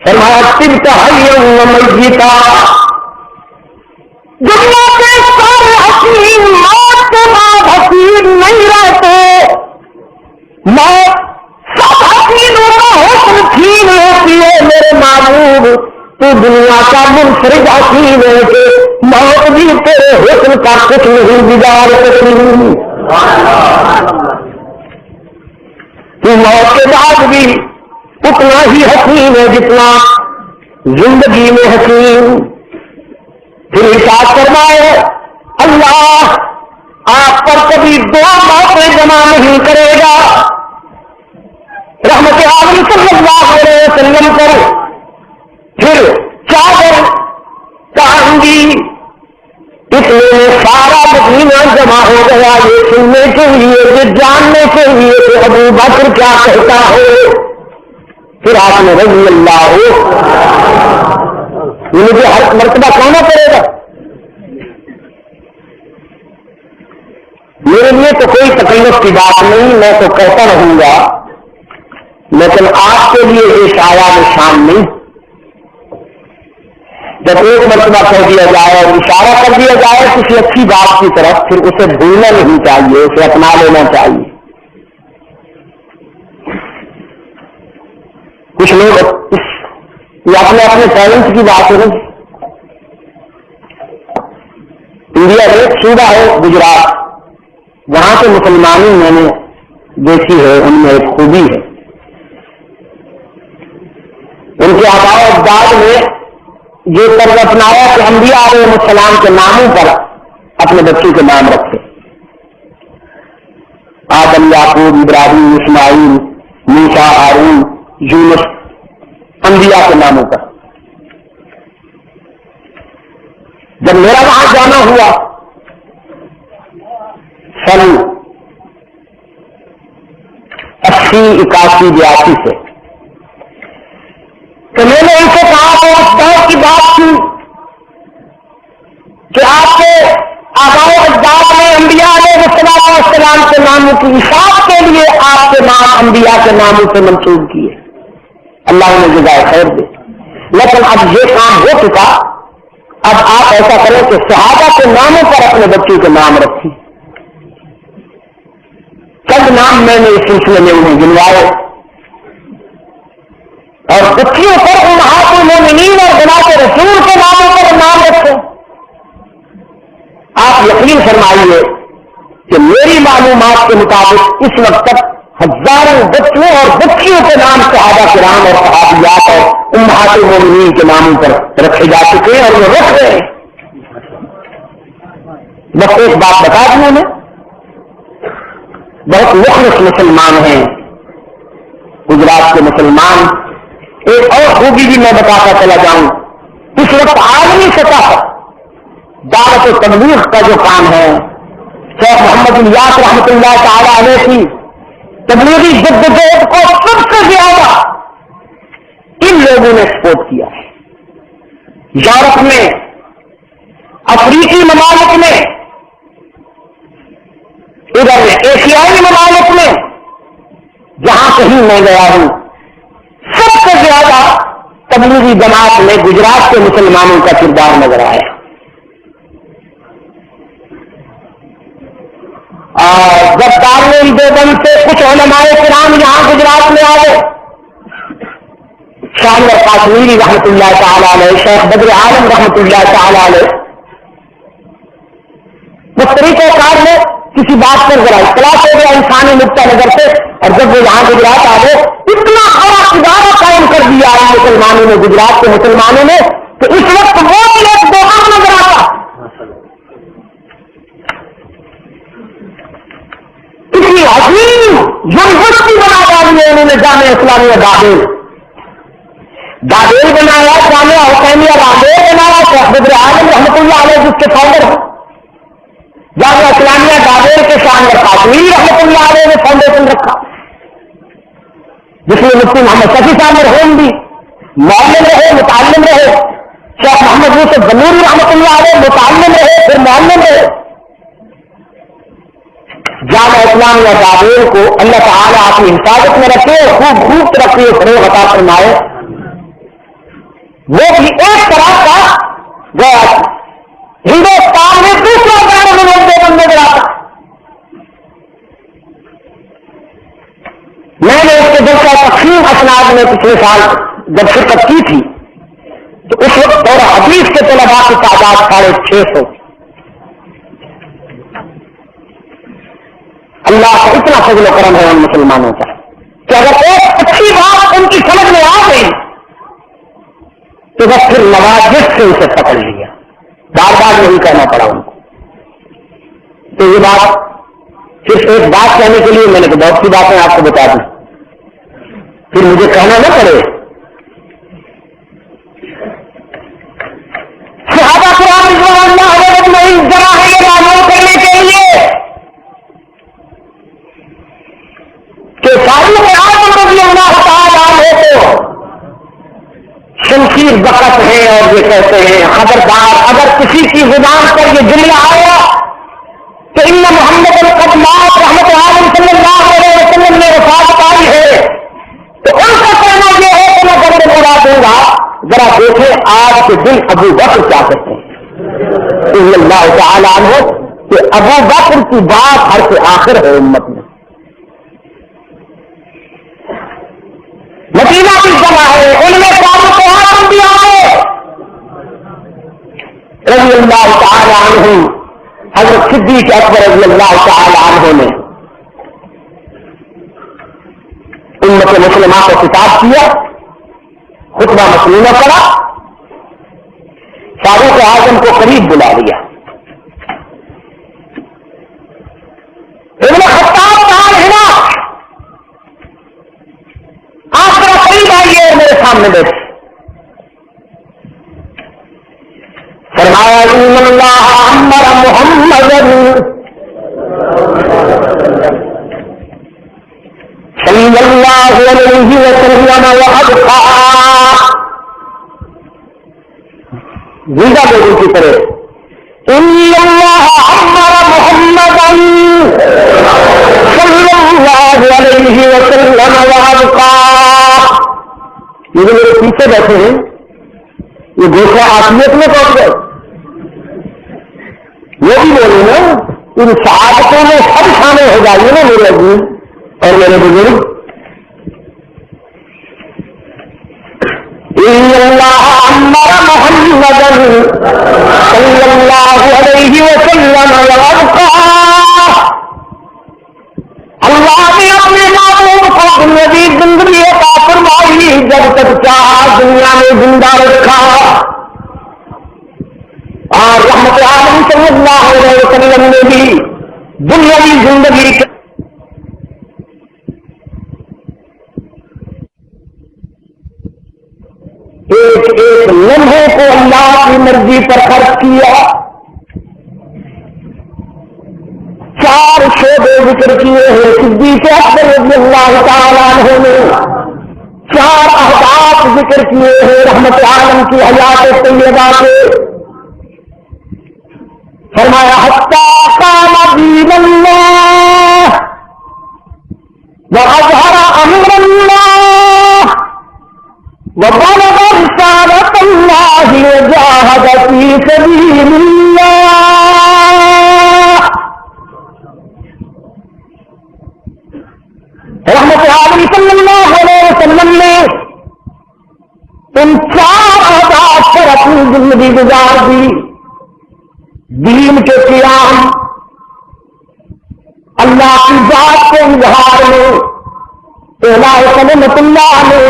طبت حیا ومیتا، دنیا کے سارے حکیم موت کے بعد حکیم نہیں رہتے، موت سب حکیموں کا حکم چھین ہوتی ہے میرے معبود، تو دنیا کا منفرد حکیم ہے کہ موت بھی تیرے حکم کا کچھ نہیں بگاڑ سکتی، تو موت کے بعد بھی اتنا ہی حکیم ہے جتنا زندگی میں حکیم۔ پھر ارشاد فرمائے اللہ آپ پر کبھی دو موتیں جمع نہیں کرے گا، رحمت عالم صلی اللہ علیہ وسلم پر پھر چادر کہانگی، اس میں سارا مدینہ جمع ہو گیا یہ سننے کے لیے، یہ جاننے کے لیے کہ ابو بکر کیا کہتا ہے۔ پھر آپ نے رضی اللہ مجھے ہر مرتبہ کہنا پڑے گا، میرے لیے تو کوئی تکلف کی بات نہیں، میں تو کہتا رہوں گا، لیکن آپ کے لیے یہ شایا نشان نہیں، جب ایک مرتبہ کہہ دیا جائے اور اشارہ کر دیا جائے کسی اچھی بات کی طرف، پھر اسے بھولنا نہیں چاہیے، اسے اپنا لینا چاہیے۔ کچھ لوگ یہ اپنے اپنے پیرنٹس کی بات ہے، انڈیا میں ایک صوبہ ہے گجرات، وہاں سے مسلمانی میں نے دیکھی ہے، ان میں ایک خوبی ہے، ان کے آباء و اجداد نے یہ طرز اپنایا کہ انبیاء علیہ السلام کے ناموں پر اپنے بچوں کے نام رکھے، آدم، یعقوب، ابراہیم، اسماعیل، موسیٰ، ہارون، یونس، انبیاء کے ناموں پر۔ جب میرا وہاں جانا ہوا سن 80، 81، 82 سے، تو میں نے ان سے کہا کہ اس دور کی بات کی کہ آپ کے آباء و اجداد نے انبیاء علیہ السلام کے ناموں کی اشاعت کے لیے آپ کے نام انبیاء کے ناموں سے منسوب کیے، اللہ انہیں جزائے خیر دے، لیکن اب یہ کام ہو چکا، اب آپ ایسا کریں کہ صحابہ کے ناموں پر اپنے بچوں کے نام رکھیں۔ چند نام میں نے اس سلسلے میں انہیں گنوائے، اور بچیوں پر امہات المومنین اور بنات رسول کے ناموں پر نام رکھیں۔ آپ یقین فرمائیے کہ میری معلومات کے مطابق اس وقت تک ہزاروں بچوں اور بچیوں کے نام صحابہ کرام اور صحابیات اور امہات المومنین کے ناموں پر رکھے جا چکے ہیں، اور وہ رکھ رہے ہیں۔ بس ایک بات بتا دوں، میں بہت مخلص مسلمان ہیں گجرات کے مسلمان۔ ایک اور خوبی بھی میں بتاتا چلا جاؤں، اس وقت عالمی سطح پر دعوت و تبلیغ کا جو کام ہے، شیخ محمد الیاس رحمۃ اللہ تعالی علیہ کی تبلیغی جدوجہد کو سب سے زیادہ ان لوگوں نے سپورٹ کیا ہے۔ یورپ میں، افریقی ممالک میں، ادھر میں ایشیائی ممالک میں، جہاں کہیں میں گیا ہوں، سب سے زیادہ تبلیغی جماعت میں گجرات کے مسلمانوں کا کردار نظر آیا۔ اور جب دارالعلوم دیوبند سے کچھ علماء کرام یہاں گجرات میں آئے، شامل کاشمیری رحمۃ اللہ تعالی علیہ، شیخ بدر عالم رحمۃ اللہ تعالی علیہ، اس طریقہ کار میں کسی بات پر ذرا اختلاف ہو گیا انسانی نقطہ نظر سے، اور جب وہ یہاں گجرات آ گئے اتنا بڑا ادارہ قائم کر دیا ہے مسلمانوں نے، گجرات کے مسلمانوں نے، کہ اس وقت وہ بھی ایک دوہا نظر آتا، اتنی عظیم یونیورسٹی بنا ڈالی ہے انہوں نے، جامعہ اسلامیہ دادیل بنایا، جامعہ حسینیہ رادیل بنایا، شیخ بدر عالم رحمۃ اللہ علیہ جس کے فاؤنڈر ہیں، جامعہ اسلامیہ دادیل کے شاندار کاشمیری رحمۃ اللہ علیہ نے فاؤنڈیشن رکھا، جس میں مفتی محمد شفیع صاحب مرحوم بھی معلم رہے، متعلم رہے، شیخ محمد یوسف بنوری رحمۃ اللہ علیہ متعلم رہے، پھر معلم رہے، جامعہ اسلامیہ بابل کو اللہ تعالیٰ اپنی حفاظت میں رکھے اور خوب خوب ترقی و فروغ عطا فرمائے. وہ بھی ایک طرح کا گیا ہندوستان میں دوسرا بین الملک بندے گیا تھا. میں نے اس کے جلسہ تقسیم اسناد میں پچھلے سال جب شرکت کی تھی تو اس وقت دورہ حدیث کے طلباء کی تعداد 650. اللہ کا اتنا فضل و کرم ہے ان مسلمانوں کا کہ اگر ایک اچھی بات ان کی سمجھ میں آ گئی تو بس پھر نوازش سے اسے پکڑ لیا. بار بار نہیں کہنا پڑا ان کو. تو یہ بات صرف ایک بات کہنے کے لیے میں نے تو بہت سی باتیں آپ کو بتا دی, پھر مجھے کہنا نہ پڑے. صحابہ کرام رضوان اللہ اجمعین ذرا ہے یہ معلوم کرنے کے لیے کہ فاروق اعظم رضی اللہ تعالیٰ عنہ کو شمشیر بقت ہے اور یہ کہتے ہیں خبردار اگر کسی کی زبان پر یہ جملہ آیا کہ ان محمد القدمات رحمت عالم صلی اللہ علیہ وسلم نے وفات پائی ہے تو ان کا کہنا یہ ہے کہ میں گردن اڑا دوں گا. ذرا دیکھیں آج کے دن ابو بکر کیا کہتے ہیں رضی اللہ تعالیٰ عنہ کہ ابو بکر کی بات ہر سے آخر ہے امت میں. مدینہ کی جگہ ہے, ان میں فاروق اعظم بھی آئے رضی اللہ تعالیٰ عنہ. حضرت صدیق اکبر رضی اللہ تعالیٰ عنہ نے امت مسلمہ کو خطاب کیا, خطبہ مسلمہ پڑا, فاروق اعظم کو قریب بلا لیا. ابن خطاب کہا ہنا آپ ذرا قریب آئیے اور میرے سامنے بیٹھے. فرمایا ان اللہ امر محمد صلی اللہ علیہ وسلم وابقا زندہ لوگوں کی طرح ان اللہ امر محمد صلی اللہ علیہ وسلم وابقا. یہ جو میرے پیچھے بیٹھے ہیں یہ دوسرا آسمیت میں پہنچ گئے. وہ بھی بولے نا ان سعادتوں میں سب شامل ہو جائیے نا میرے عزیز اور میرے بزرگ. ان اللہ امر محمد صلی اللہ علیہ وسلم وابقا. اللہ نے اپنے معبود کو دنیا کی زندگی عطا فرمائی, جب تک چاہا دنیا میں زندہ رکھا, اور رحمت عالم صلی اللہ علیہ وسلم نے بھی دنیاوی زندگی ایک ایک لمحے کو اللہ کی مرضی پر خرچ کیا. 4 شعبے ذکر کیے ہیں صدیق اکبر رضی اللہ تعالیٰ عنہ نے. 4 اہداف ذکر کیے ہیں رحمت عالم کی حیات طیبہ کے. فرمایا حتی قام دین اللہ واظہر امر اللہ وبلغ رسالۃ اللہ وجاہد فی سبیل اللہ. رحمت عالم صلی اللہ علیہ وسلم نے ان 4 اہداف پر اپنی زندگی گزار دی. دین کے قیام, اللہ کی ذات کے اظہار میں, اعلاء کلمت اللہ میں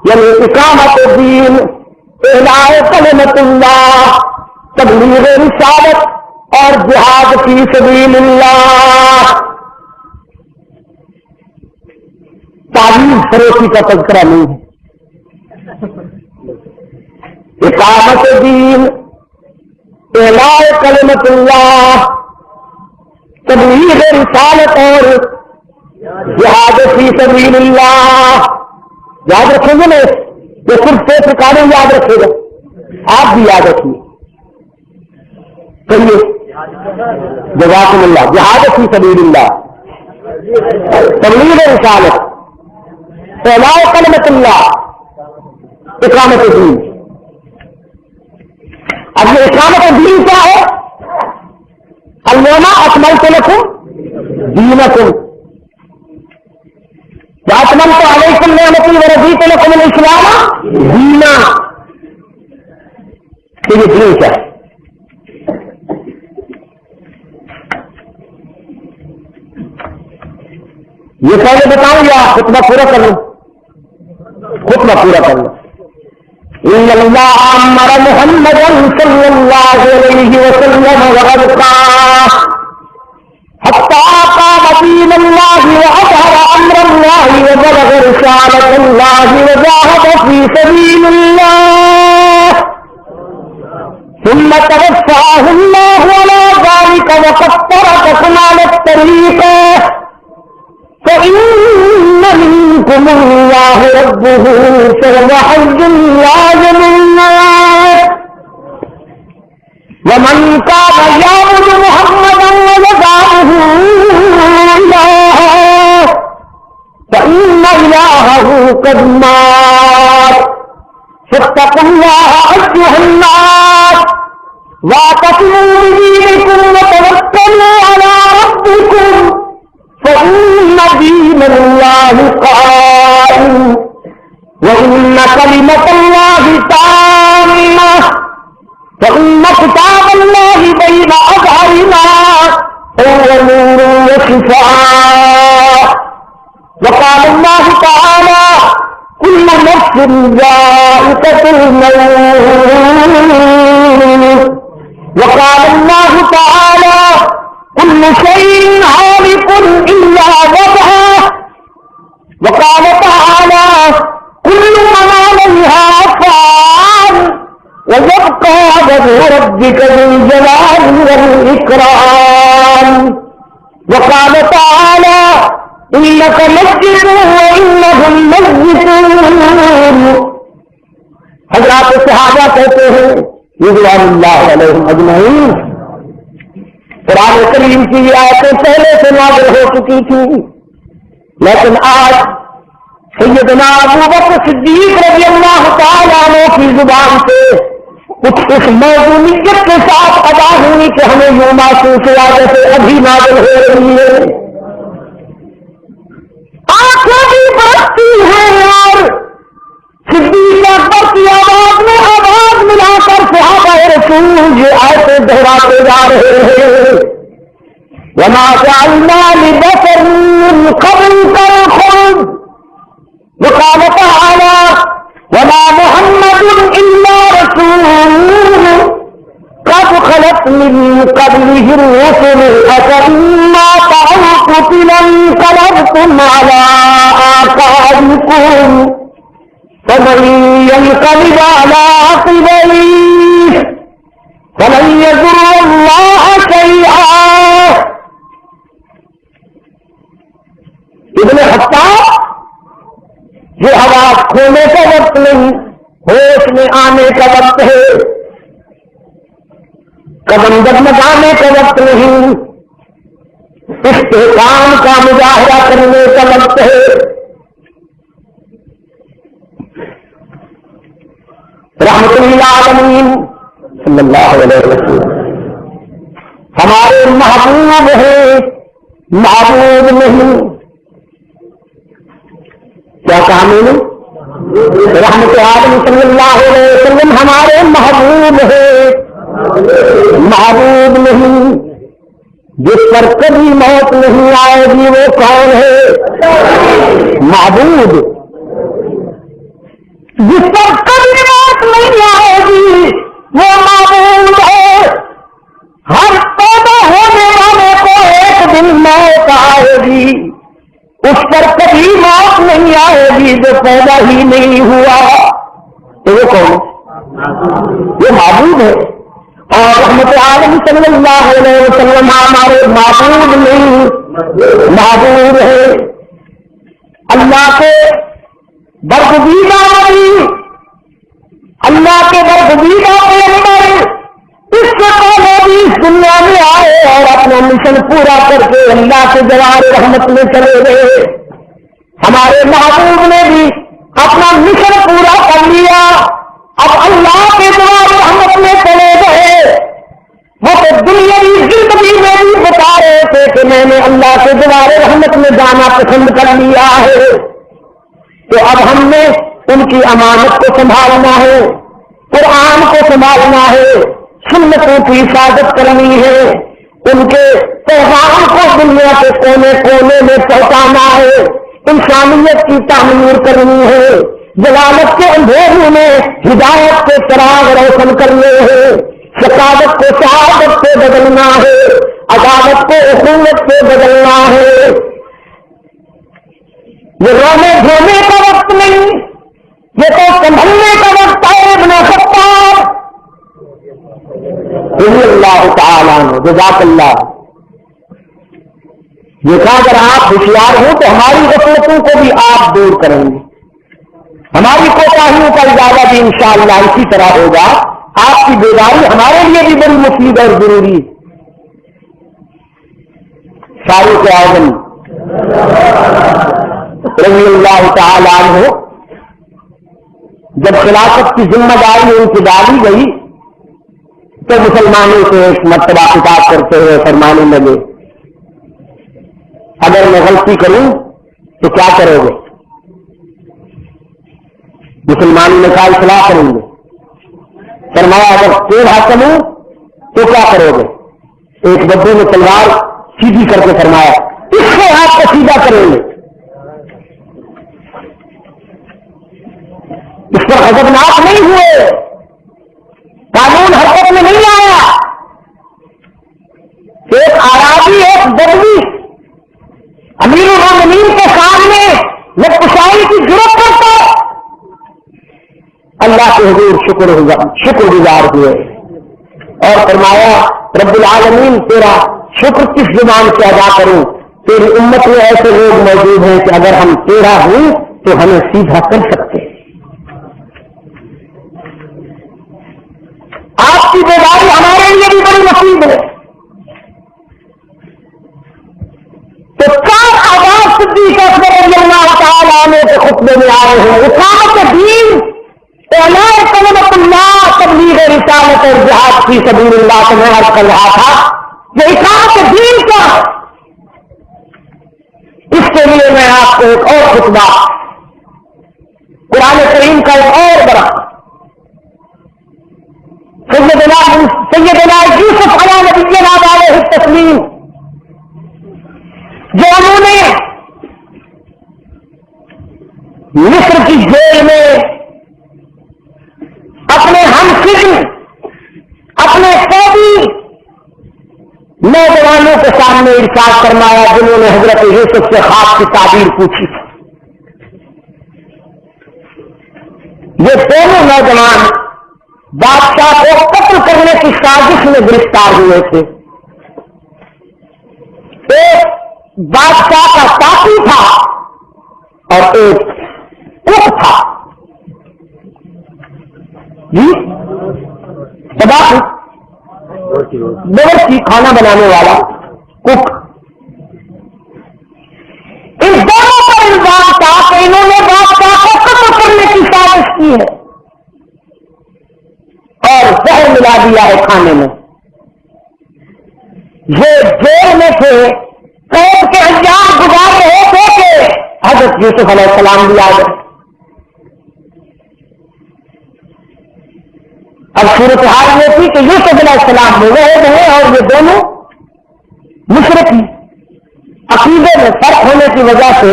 یعنی اقامت دین, اعلاء کلمت اللہ, تبلیغ رسالت اور جہاد فی سبیل اللہ. تعلیم فروشی کا تذکرہ نہیں ہے. اقامت دین, اعلاء کلمت اللہ, تبلیغ رسالت اور جہاد فی سبیل اللہ. یاد رکھیں گے نا, یہ صرف 6 ٹھکانے یاد رکھے گا, آپ بھی یاد رکھیے. کہیے جزاکم اللہ. جہاد فی سبیل اللہ تبلیغ رسالت، اعلاء کلمۃ اللہ، اقامت الدین. اب یہ اقامت الدین کیا ہے؟ الیوم اکملت لکم دینکم واکملت علیکم نعمتی ورضیت لکم الاسلام دینا. یہ دین کیا ہے؟ یہ پہلے بتاؤں یا خطبہ پورا کر لوں؟ خطبہ پورا کر لوں. ان اللہ امر محمد صلی اللہ علیہ وسلم وغرقا حتی قام دین اللہ واظہر امر اللہ وبلغ رسالۃ اللہ وجاہد فی سبیل اللہ ثم توفاه اللہ علی ذلک وقد ترککم علی الطریق فإن منكم الله ربه فهو حي لا يموت ومن كان يعبد محمدا ويزعمه إله فإن إلهه قد مات فاتقوا الله أيها الناس واعتصموا بدينكم وتوكلوا على ربكم فإن دين الله قائم وإن كلمة الله تامة فإن كتاب الله بين أظهرنا هو نور وشفاء. وقال الله تعالى كل نفس ذائقة الموت. وقال الله تعالى كل شيء هالك إلا وجهه. وقال تعالى كل من عليها فان ويبقى وجه ربك ذو الجلال والإكرام. وقال تعالى إنك ميت وإنهم ميتون. حضرات صحابہ کہتے ہیں رضوان اللہ علیہم اجمعین قرآن کریم کی یہ آیتیں پہلے سے نازل ہو چکی تھی، لیکن آج سیدنا ابوبکر صدیق رضی اللہ تعالیٰ عنہ کی زبان سے کچھ اس موضوعیت کے ساتھ ادا ہوئی کہ ہمیں یوں محسوس ہوا جیسے ابھی نازل ہو رہی ہے. آنکھیں بھی برستی ہیں اور صدیق اکبر کی آواز میں آواز ملا کر صحابہ رسول یہ آیتیں دہراتے جا رہے ہیں. وما جعلنا لبشر من قبلك الخلد. وقال تعالى وما محمد إلا رسول قد خلت من قبله الرسل أفإن مات أو قتل انقلبتم على أعقابكم فمن ينقلب على عقبيه فلن يضر الله شيئا. ابن خطاب یہ آواز کھونے کا وقت نہیں، ہوش میں آنے کا وقت ہے، قدم ڈگمگانے کا وقت نہیں، استحکام کا مظاہرہ کرنے کا وقت ہے. رحمت للعالمین صلی اللہ علیہ وسلم ہمارے محبوب ہیں، معبود نہیں. کیا کہا میں نے؟ رحمت عالم صلی اللہ علیہ وسلم ہمارے محبوب ہیں، معبود نہیں. جس پر کبھی موت نہیں آئے گی وہ کون ہے؟ معبود. جس پر کبھی موت نہیں آئے گی وہ معبود ہے. ہر پیدا ہونے والے کو ایک دن موت آئے گی، اس پر کبھی موت نہیں آئے گی جو پیدا ہی نہیں ہوا. تو وہ کون؟ یہ معبود ہے. اور رحمت عالم صلی اللہ علیہ وسلم ہمارے معبود نہیں، معبود ہے. اللہ کے برگزیدہ نبی، اللہ کے برگزیدہ پیغمبر اس سے پہلے بھی اس دنیا میں آئے اور اپنے اپنا مشن پورا کر کے اللہ کے جوار رحمت میں چلے گئے. ہمارے محبوب نے بھی اپنا مشن پورا کر لیا. اب اللہ کے جوار رحمت میں چلے گئے. وہ تو دنیاوی زندگی میں بھی بتا رہے تھے کہ میں نے اللہ کے جوار رحمت میں جانا پسند کر لیا ہے. تو اب ہم نے ان کی امانت کو سنبھالنا ہے, قرآن کو سنبھالنا ہے, سنتوں کی حفاظت کرنی ہے, ان کے پیغام کو دنیا کے کونے کونے میں پہنچانا ہے, انسانیت کی تعمیر کرنی ہے, جلالت کے اندھیروں میں ہدایت کے چراغ روشن کرنے ہیں, شقاوت کو سعادت سے بدلنا ہے, عدالت کو اخوت سے بدلنا ہے. یہ رونے دھونے کا وقت نہیں, یہ تو سنبھلنے کا وقت ہے. ابن خطاب رضی اللہ تعالیٰ عنہ, جزاک اللہ. دیکھا اگر آپ ہوشیار ہوں تو ہماری غفلتوں کو بھی آپ دور کریں گے, ہماری کوتاہیوں کا اجازہ بھی انشاءاللہ اسی طرح ہوگا. آپ کی بیداری ہمارے لیے بھی بڑی مفید اور ضروری. فاروق اعظم رضی اللہ تعالیٰ عنہ جب خلافت کی ذمہ داری ان کی ڈالی گئی تو مسلمانوں سے ایک مرتبہ خطاب کرتے ہوئے فرمانے لگے, اگر میں غلطی کروں تو کیا کرو گے؟ مسلمانوں نے کہا اصلاح کریں گے. فرمایا اگر ٹیڑھا چلوں تو کیا کرو گے؟ ایک بدو میں تلوار سیدھی کر کے فرمایا اس سے آپ کو سیدھا کریں گے. اس پر غضبناک نہیں ہوئے, قانون حرکت میں نہیں آیا. ایک اعرابی, ایک بدوی امیر المومنین کے سامنے نقشائی کی ضرورت کرتا, اللہ کے حضور شکر گزار ہوئے اور فرمایا رب العالمین تیرا شکر کس زبان سے ادا کروں؟ تیری امت میں ایسے لوگ موجود ہیں کہ اگر ہم ٹیڑھا ہوں تو ہمیں سیدھا کر سکتے ہیں. آپ کی بیداری ہمارے لیے بھی بڑی مفید ہے. تو 4 آواز صدیق اکبر رضی اللہ تعالیٰ عنہ کے خطبے میں آ رہے ہیں. اقامت دین, اعلاء کلمت اللہ, تبلیغ رسالت اور جہاد فی سبیل اللہ سے میں عرض کر رہا تھا. یہ اقامت دین کا, اس کے لیے میں آپ کو ایک اور خطبہ قرآن کریم کا ایک اور بڑا سیدنا یوسف علیہ نبینا علیہ التسلیم, جو انہوں نے مصر کی جیل میں اپنے ہم سجن, اپنے قیدی نوجوانوں کے سامنے ارشاد فرمایا جنہوں نے حضرت یوسف سے خواب کی تعبیر پوچھی. یہ دونوں نوجوان بادشاہ کو قتل کرنے کی سازش میں گرفتار ہوئے تھے. ایک بادشاہ کا ساتھی تھا اور ایک کک تھا. جی باورچی کھانا بنانے والا کک. ان دونوں پر الزام تھا کہ انہوں نے بادشاہ کو قتل کرنے کی سازش کی ہے اور زہر ملا دیا ہے کھانے میں. یہ جیل میں تھے, قید کے ایام گزار رہے تھے کہ حضرت یوسف علیہ السلام بھی آ گئے. اب صورتحال یہ تھی کہ یوسف علیہ السلام موحد ہیں اور یہ دونوں مشرک عقیدے میں فرق ہونے کی وجہ سے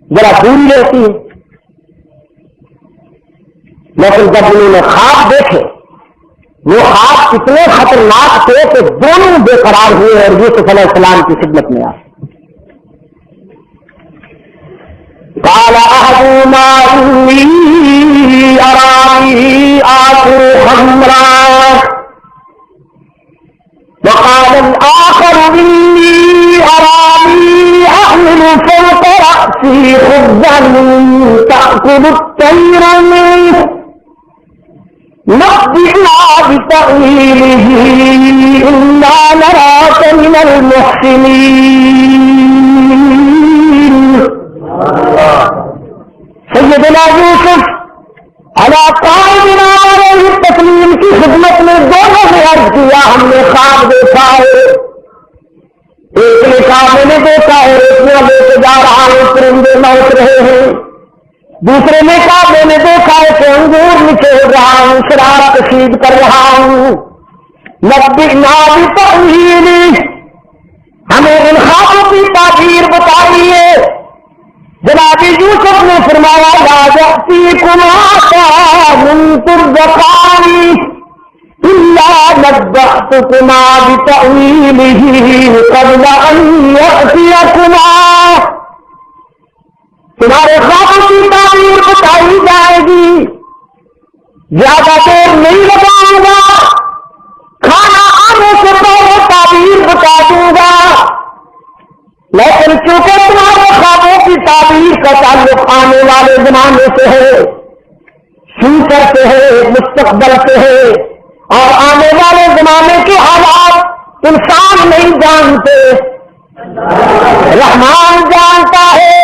ذرا دوری رہتی ہے. لیکن جب انہوں نے خواب دیکھے, وہ خواب کتنے خطرناک تھے کہ دونوں بے قرار ہوئے اور یوسف علیہ السلام کی خدمت میں آئے. قال احدهما اني اراني اكل خمرا وقال الاخر اني اراني احمل فوق راسي خبزا تاكل الطير منه نبئنا بتأويله إنا نراك من المحسنين. سیدنا یوسف علی قائدنا علیہ التسلیم کی خدمت میں دونوں نے عرض کیا ہم نے خواب دیکھا ہے. ایک نے کہا میں نے دیکھا ہے روٹیاں لے کے جا رہا ہوں پرندے نوچ رہے ہیں. دوسرے نے کہا میں نے دیکھا ہے کہ انگور نچوڑ رہا ہوں شراب کشید کر رہا ہوں. نبئنا بتأویلہ ہمیں ان خوابوں کی تعبیر بتائیے. جناب یوسف نے فرمایا لا یأتیکما طعام ترزقان الا نبأتکما بتأویلہ قبل ان یأتیکما. تمہارے خوابوں کی تعبیر بتائی جائے گی. زیادہ دیر نہیں لگاؤں گا. کھانا آنے سے پہلے تعبیر بتا دوں گا. لیکن چونکہ تمہارے خوابوں کی تعبیر کا تعلق آنے والے زمانے سے ہے, فیوچر سے ہے, مستقبل سے ہے, اور آنے والے زمانے کے حالات انسان نہیں جانتے, رحمان جانتا ہے.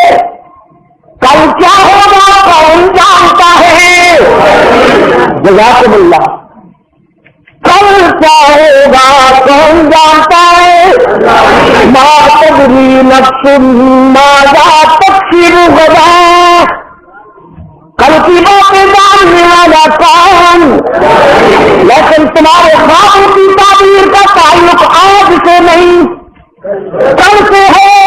کل کیا ہوگا کون جانتا ہے. جزاکم اللہ. کل کیا ہوگا کون جانتا ہے. ما تدری نفس ماذا تکسب غدا. کل کی باتیں جاننے والا کون. لیکن تمہارے خوابوں کی تعبیر کا تعلق آج سے نہیں کل سے ہے.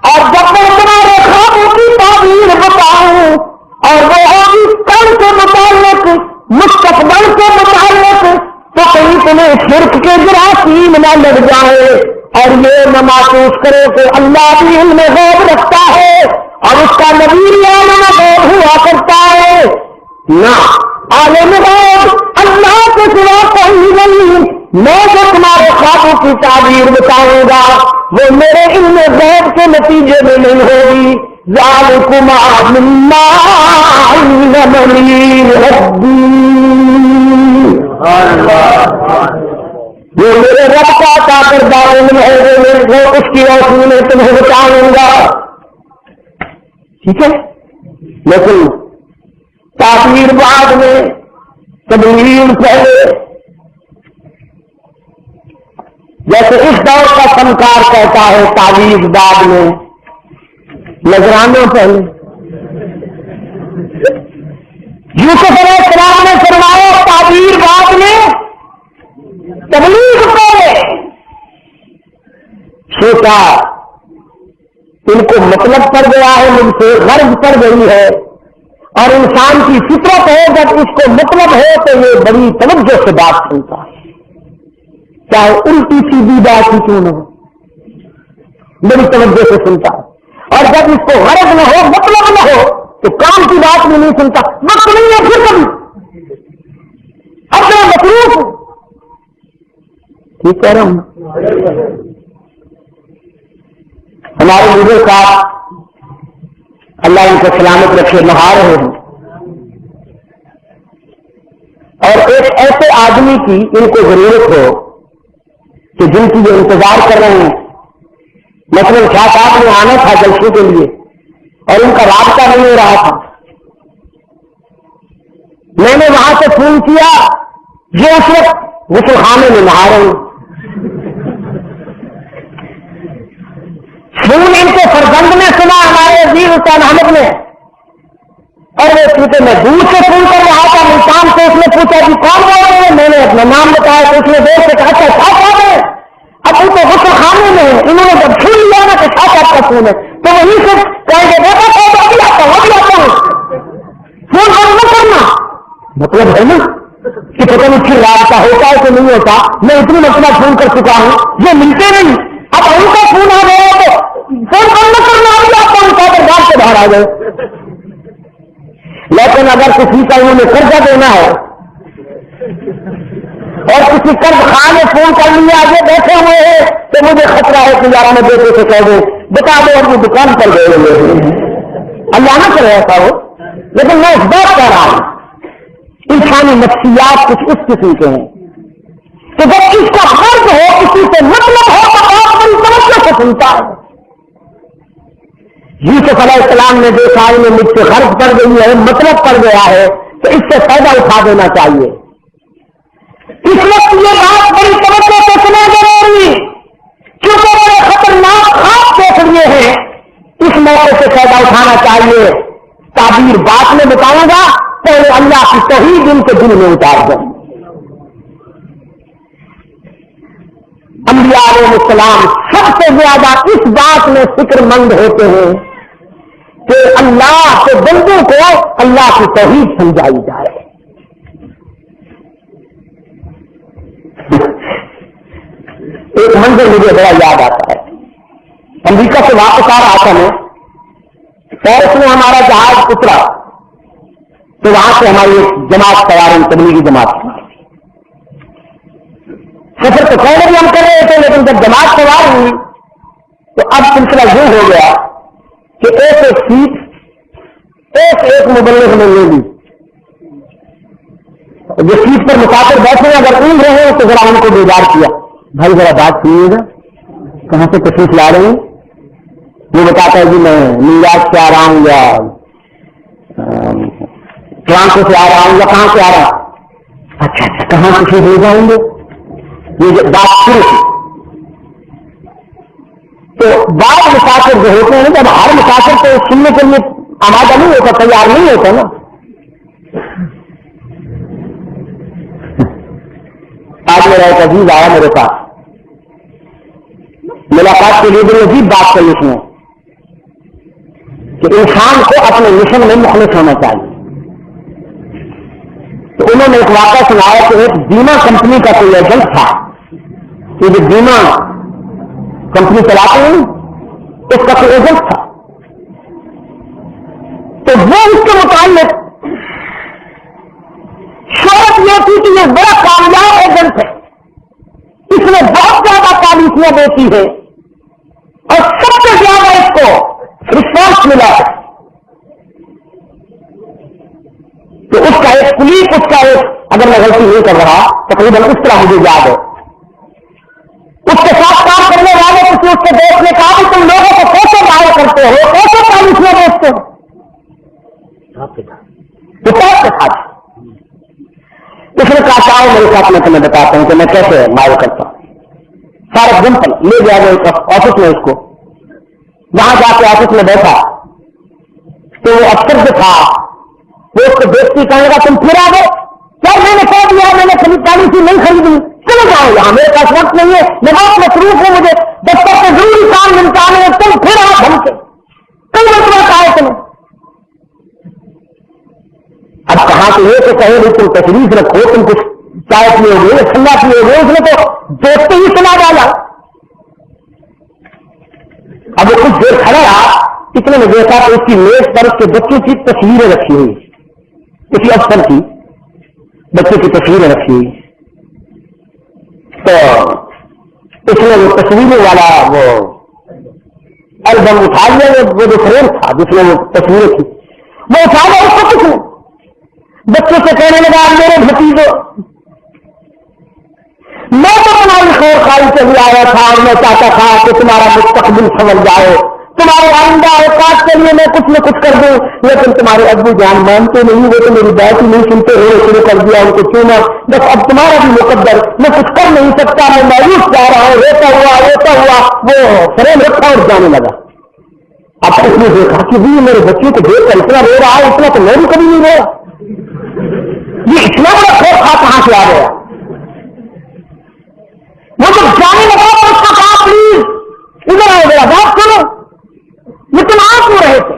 اور جب میں تمہارے خوابوں کی تعبیر بتاؤں اور وہ ہوگی کل سے متعلق مستقبل سے متعلق تو کہیں تمہیں شرک کے جراثیم نہ لگ جائے اور یہ نہ محسوس کرے کہ اللہ بھی علم غیب رکھتا ہے اور اس کا نبی عالم غیب ہوا کرتا ہے. نہ عالم غیب اللہ کے سوا کوئی نہیں. میں جو تمہارے خوابوں کی تعبیر بتاؤں گا وہ میرے علم غیب کے نتیجے میں نہیں ہوگی. ذالکم مما علمنی ربی. وہ میرے رب کا عطا کردہ علم ہے وہ اس کی روشنی میں تمہیں بتاؤں گا. ٹھیک ہے. لیکن تعبیر بعد میں تبلیغ پہلے. جیسے اس دور کا فنکار کہتا ہے تعویذ بعد میں نذرانہ پہلے. یوسف علیہ السلام نے فرمایا تعبیر بعد میں تبلیغ پہلے. سوچا ان کو مطلب پڑ گیا ہے مجھ سے, غرض پڑ گئی ہے, اور انسان کی فطرت ہے جب اس کو مطلب ہے تو یہ بڑی توجہ سے بات سنتا ہے, چاہے الٹی سیدھی بات ہی کیوں نہ ہو, بڑی توجہ سے سنتا ہے. اور جب اس کو غرض نہ ہو مطلب نہ ہو تو کام کی بات میں نہیں سنتا. وقت نہیں ہے پھر کبھی اپنا مصروف. ٹھیک کہہ رہا ہوں. ہمارے لیڈر صاحب اللہ ان کو سلامت رکھے نہا رہے ہیں, اور ایک ایسے آدمی کی ان کو ضرورت ہو کہ جن کی یہ انتظار کر رہے ہیں. مثلا شاہ صاحب نے آنا تھا جلسے کے لیے اور ان کا رابطہ نہیں ہو رہا تھا. میں نے وہاں سے فون کیا, یہ اس وقت غسل خانے میں نہا رہے ہیں. فون ان کے فرزند نے سنا ہمارے عزیز استاد احمد نے, اور وہ چونکہ میں دور سے فون کر رہا تھا ملتان سے, اس نے پوچھا کہ کون بول رہے ہیں. میں نے اپنا نام بتایا تو اس نے دیر سے کہا شاہ صاحب ہے. اب ان کو غسل خانے میں انہوں نے جب چھوڑ لیا نا کہ شاہ صاحب کا فون ہے تو وہیں سے کہیں گے بیٹا صاحب ابھی آتا ہوں فون بند نہ کرنا. مطلب ہے نا کہ پتہ نہیں پھر رابطہ ہوتا ہے کہ نہیں ہوتا. میں اتنی مرتبہ فون کر چکا ہوں یہ ملتے نہیں. اب ان کا فون آ گیا تو فون بند نہ کرنا, ابھی آپ کو گاڑ سے باہر آ گئے. لیکن اگر کسی کا انہوں نے قرضہ دینا ہے اور کسی قرض خواہ نے فون کر لیا آگے بیٹھے ہوئے ہیں تو مجھے خطرہ ہے کہ یار میں بیٹے سے کہہ دوں بتا دو اور وہ دکان پر گئے ہوئے ہیں. اللہ نہ کرے ایسا ہو. لیکن میں اس بات کہہ رہا ہوں انسانی نفسیات کچھ اس قسم کے ہیں کہ جب کس کا فرض ہو کسی سے مطلب ہو تو آپ بڑی توجہ سے سنتا ہے. یوسف علیہ السلام نے دیکھا میں مجھ سے غرض پڑ گئی ہے, مطلب پڑ گیا ہے تو اس سے فائدہ اٹھا دینا چاہیے. اس وقت یہ بات بڑی توجہ سے سنا ضروری, کیونکہ بڑے خطرناک خواب دیکھ لیے ہیں, اس موقع سے فائدہ اٹھانا چاہیے. تعبیر بات میں بتاؤں گا, پہلے اللہ کی توحید ان کے دل میں اتار دیں. انبیاء علیہ السلام سب سے زیادہ اس بات میں فکر مند ہوتے ہیں کہ اللہ کے بندوں کو اللہ کی توحید سمجھائی جائے. ایک منظر مجھے بڑا یاد آتا ہے. امریکہ سے واپس آ رہا تھا میں, پیرس میں ہمارا جہاز اترا تو وہاں سے ہماری ایک جماعت سواری تبلیغی جماعت تھی. سفر تو پہلے بھی ہم کر رہے تھے, لیکن جب جماعت سوار ہوئی تو اب سلسلہ یہ ہو گیا کہ ایک ایک سیٹ ایک مبلغ نے لے لی. جو سیٹ پر مسافر بیٹھے ہیں اگر اونگ رہے ہیں تو ذرا ان کو بیدار کیا, بھائی ذرا بات سنیے گا, کہاں سے تشریف لا رہے ہیں؟ وہ بتاتا ہے جی میں نیو یارک سے آ رہا ہوں یا ٹورانٹو سے آ رہا ہوں یا کہاں سے آ رہا ہوں. اچھا اچھا, کہاں تشریف لے جائیں گے؟ یہ بات شروع کی تو بعض مسافر جو ہوتے ہیں جب ہر مسافر کو سننے کے لیے آمادہ نہیں ہوتا, تیار نہیں ہوتا نا. آج میرا ایک عزیز آیا میرے پاس, ملاقات کے لیے بڑی عجیب بات کہی اس نے کہ انسان کو اپنے مشن میں مخلص ہونا چاہیے. تو انہوں نے ایک واقعہ سنایا کہ ایک بیمہ کمپنی کا کوئی ایجنٹ تھا, کہ جو بیمہ کمپنی چلاتے ہیں اس کا کوئی ایجنٹ تھا. تو وہ اس کے متعلق شرط یہ تھی کہ یہ بڑا کامیاب ایجنٹ ہے, اس میں بہت زیادہ پالیسیاں دیتی ہے اور سب سے زیادہ اس کو رسپانس ملا ہے. تو اس کا ایک کلیپ, اس کا ایک, اگر میں غلطی نہیں کر رہا تقریباً اس طرح مجھے یاد ہے, اس کے ساتھ کام کرنے والے کسی اس کے دوست نے کہا کہ تم لوگوں کو کیسے باہر کرتے ہو, کیسے پالیسیاں بیچتے ہو؟ تو کیا تھا اس نے کہا چاہو میرے ساتھ میں تمہیں بتاتا ہوں کہ میں کیسے مائل کرتا ہوں. سارا سمپل لے گیا وہ آفس میں, اس کو وہاں جا کے آفس میں بیٹھا تو وہ افسر جو تھا وہ اس کو دیکھتی کہنے لگا تم پھر آ گئے, کیا میں نے کہہ دیا میں نے پالیسی نہیں خریدی, چلے جاؤ یہاں میرے پاس وقت نہیں ہے, میں بہت مصروف ہوں, مجھے دفتر سے ضروری کام نمٹانے ہیں, تم پھر آ ہم کے کئی مطلب کہا ہے تمہیں. اب کہاں سے یہ تو کہے تم تشریف رکھو, تم کچھ چائے پیو گے ٹھنڈا پیو گے, اس نے تو دیکھتے ہی سنا ڈالا. اب وہ کچھ دیر کھڑا رہا, اتنے میں دیکھا تو اس کی میز پر اس کے بچوں کی تصویریں رکھی ہوئی, کسی افسر کی بچوں کی تصویریں رکھی ہوئی. تو اس نے وہ تصویروں والا وہ البم اٹھا لیا, وہ جو فریم تھا جس میں وہ تصویریں تھی وہ اٹھا لیا. اس کو کچھ نہیں, بچوں سے کہنے لگا میرے بھتیجو میں تو تمہاری خیر خائی سے بھی آیا تھا اور میں چاہتا تھا کہ تمہارا مستقبل سمجھ جائے, تمہارے آئندہ اوقات کے لیے میں کچھ نہ کچھ کر دوں, لیکن تمہارے ابو جان مانتے نہیں, وہ تو میری بات ہی نہیں سنتے, رونا شروع کر دیا, ان کو چونا, بس اب تمہارا بھی مقدر, میں کچھ کر نہیں سکتا, میں مایوس جا رہا ہوں, روتا ہوا وہ فریم رکھا اور جانے لگا. اب اس نے دیکھا کہ بھی میرے بچوں کو دیکھ کر اتنا رو رہا ہے, اتنا تو میں بھی کبھی نہیں رویا, یہ اتنا بڑا خوف تھا کہاں سے آ گیا. وہ جب جانے لگا تو اس کا کہا پلیز ادھر آئے گا, بات سنو, یہ تم آ کیوں رہے تھے؟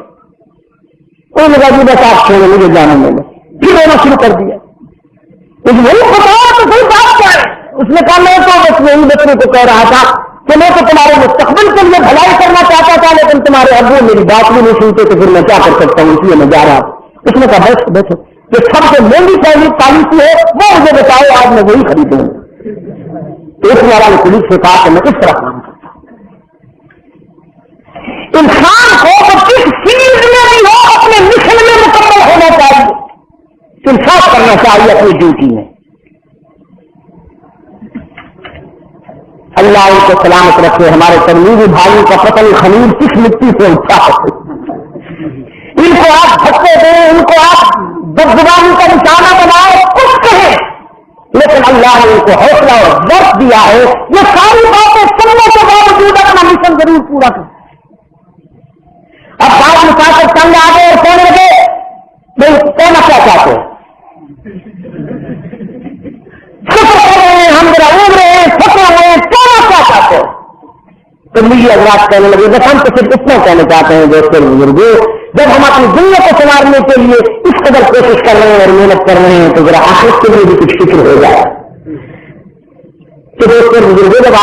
انہوں نے کہا جی بس آپ چھوڑے مجھے جانے میں نے پھر رونا شروع کر دیا. اس نے بتایا تو صحیح بات کیا ہے. اس نے کہا میں تو بس یہی بچوں کو کہہ رہا تھا کہ میں تو تمہارے مستقبل کے لیے بھلائی کرنا چاہتا تھا, لیکن تمہارے ابو میری بات بھی نہیں سنتے, تو پھر میں کیا کر سکتا ہوں, اس لیے میں جا رہا ہوں. اس نے کہا بیٹھو بیٹھو, جو سب سے مہنگی پالیسی ہے وہ مجھے بتاؤ, آج میں وہی خریدوں. ایک والا نے پولیس سے کہا کہ میں کس طرح کام کرتا ہوں. انسان کو کس فیلڈ میں بھی ہو اپنے مشن میں مکمل ہونا چاہیے کہ انصاف کرنا چاہیے اپنی ڈیوٹی میں. اللہ ان کو سلامت رکھے. ہمارے تبلیغی بھائیوں کا پتہ نہیں خمیر کس مٹی سے اٹھا ہے. ان کو آپ دھکے دیں, ان کو آپ بدزبانی کا نشانہ بنائے, کچھ کہیں, لیکن اللہ نے ان کو حوصلہ اور وقت دیا ہے. یہ ساری باتیں سننے کے باوجود اپنا مشن ضرور پورا کریں. اب بات مسافر سنگ آ گئے اور کہنے لگے بھائی کہنا کیا چاہتے ہیں, ہم ذرا عمر رہے ہیں, پھنسے ہوئے ہیں, کہنا کیا چاہتے ہیں. تو مجھے اجلاس کہنے لگے بس ہم تو صرف اتنا کہنا چاہتے ہیں دوستوں بزرگوں, جب ہم اپنی دنیا کو سنوارنے کے لیے اس قدر کوشش کر رہے ہیں اور محنت کر رہے ہیں تو ذرا آخرت کے لیے بھی کچھ فکر ہو جائے. تو دوستوں بزرگوں جب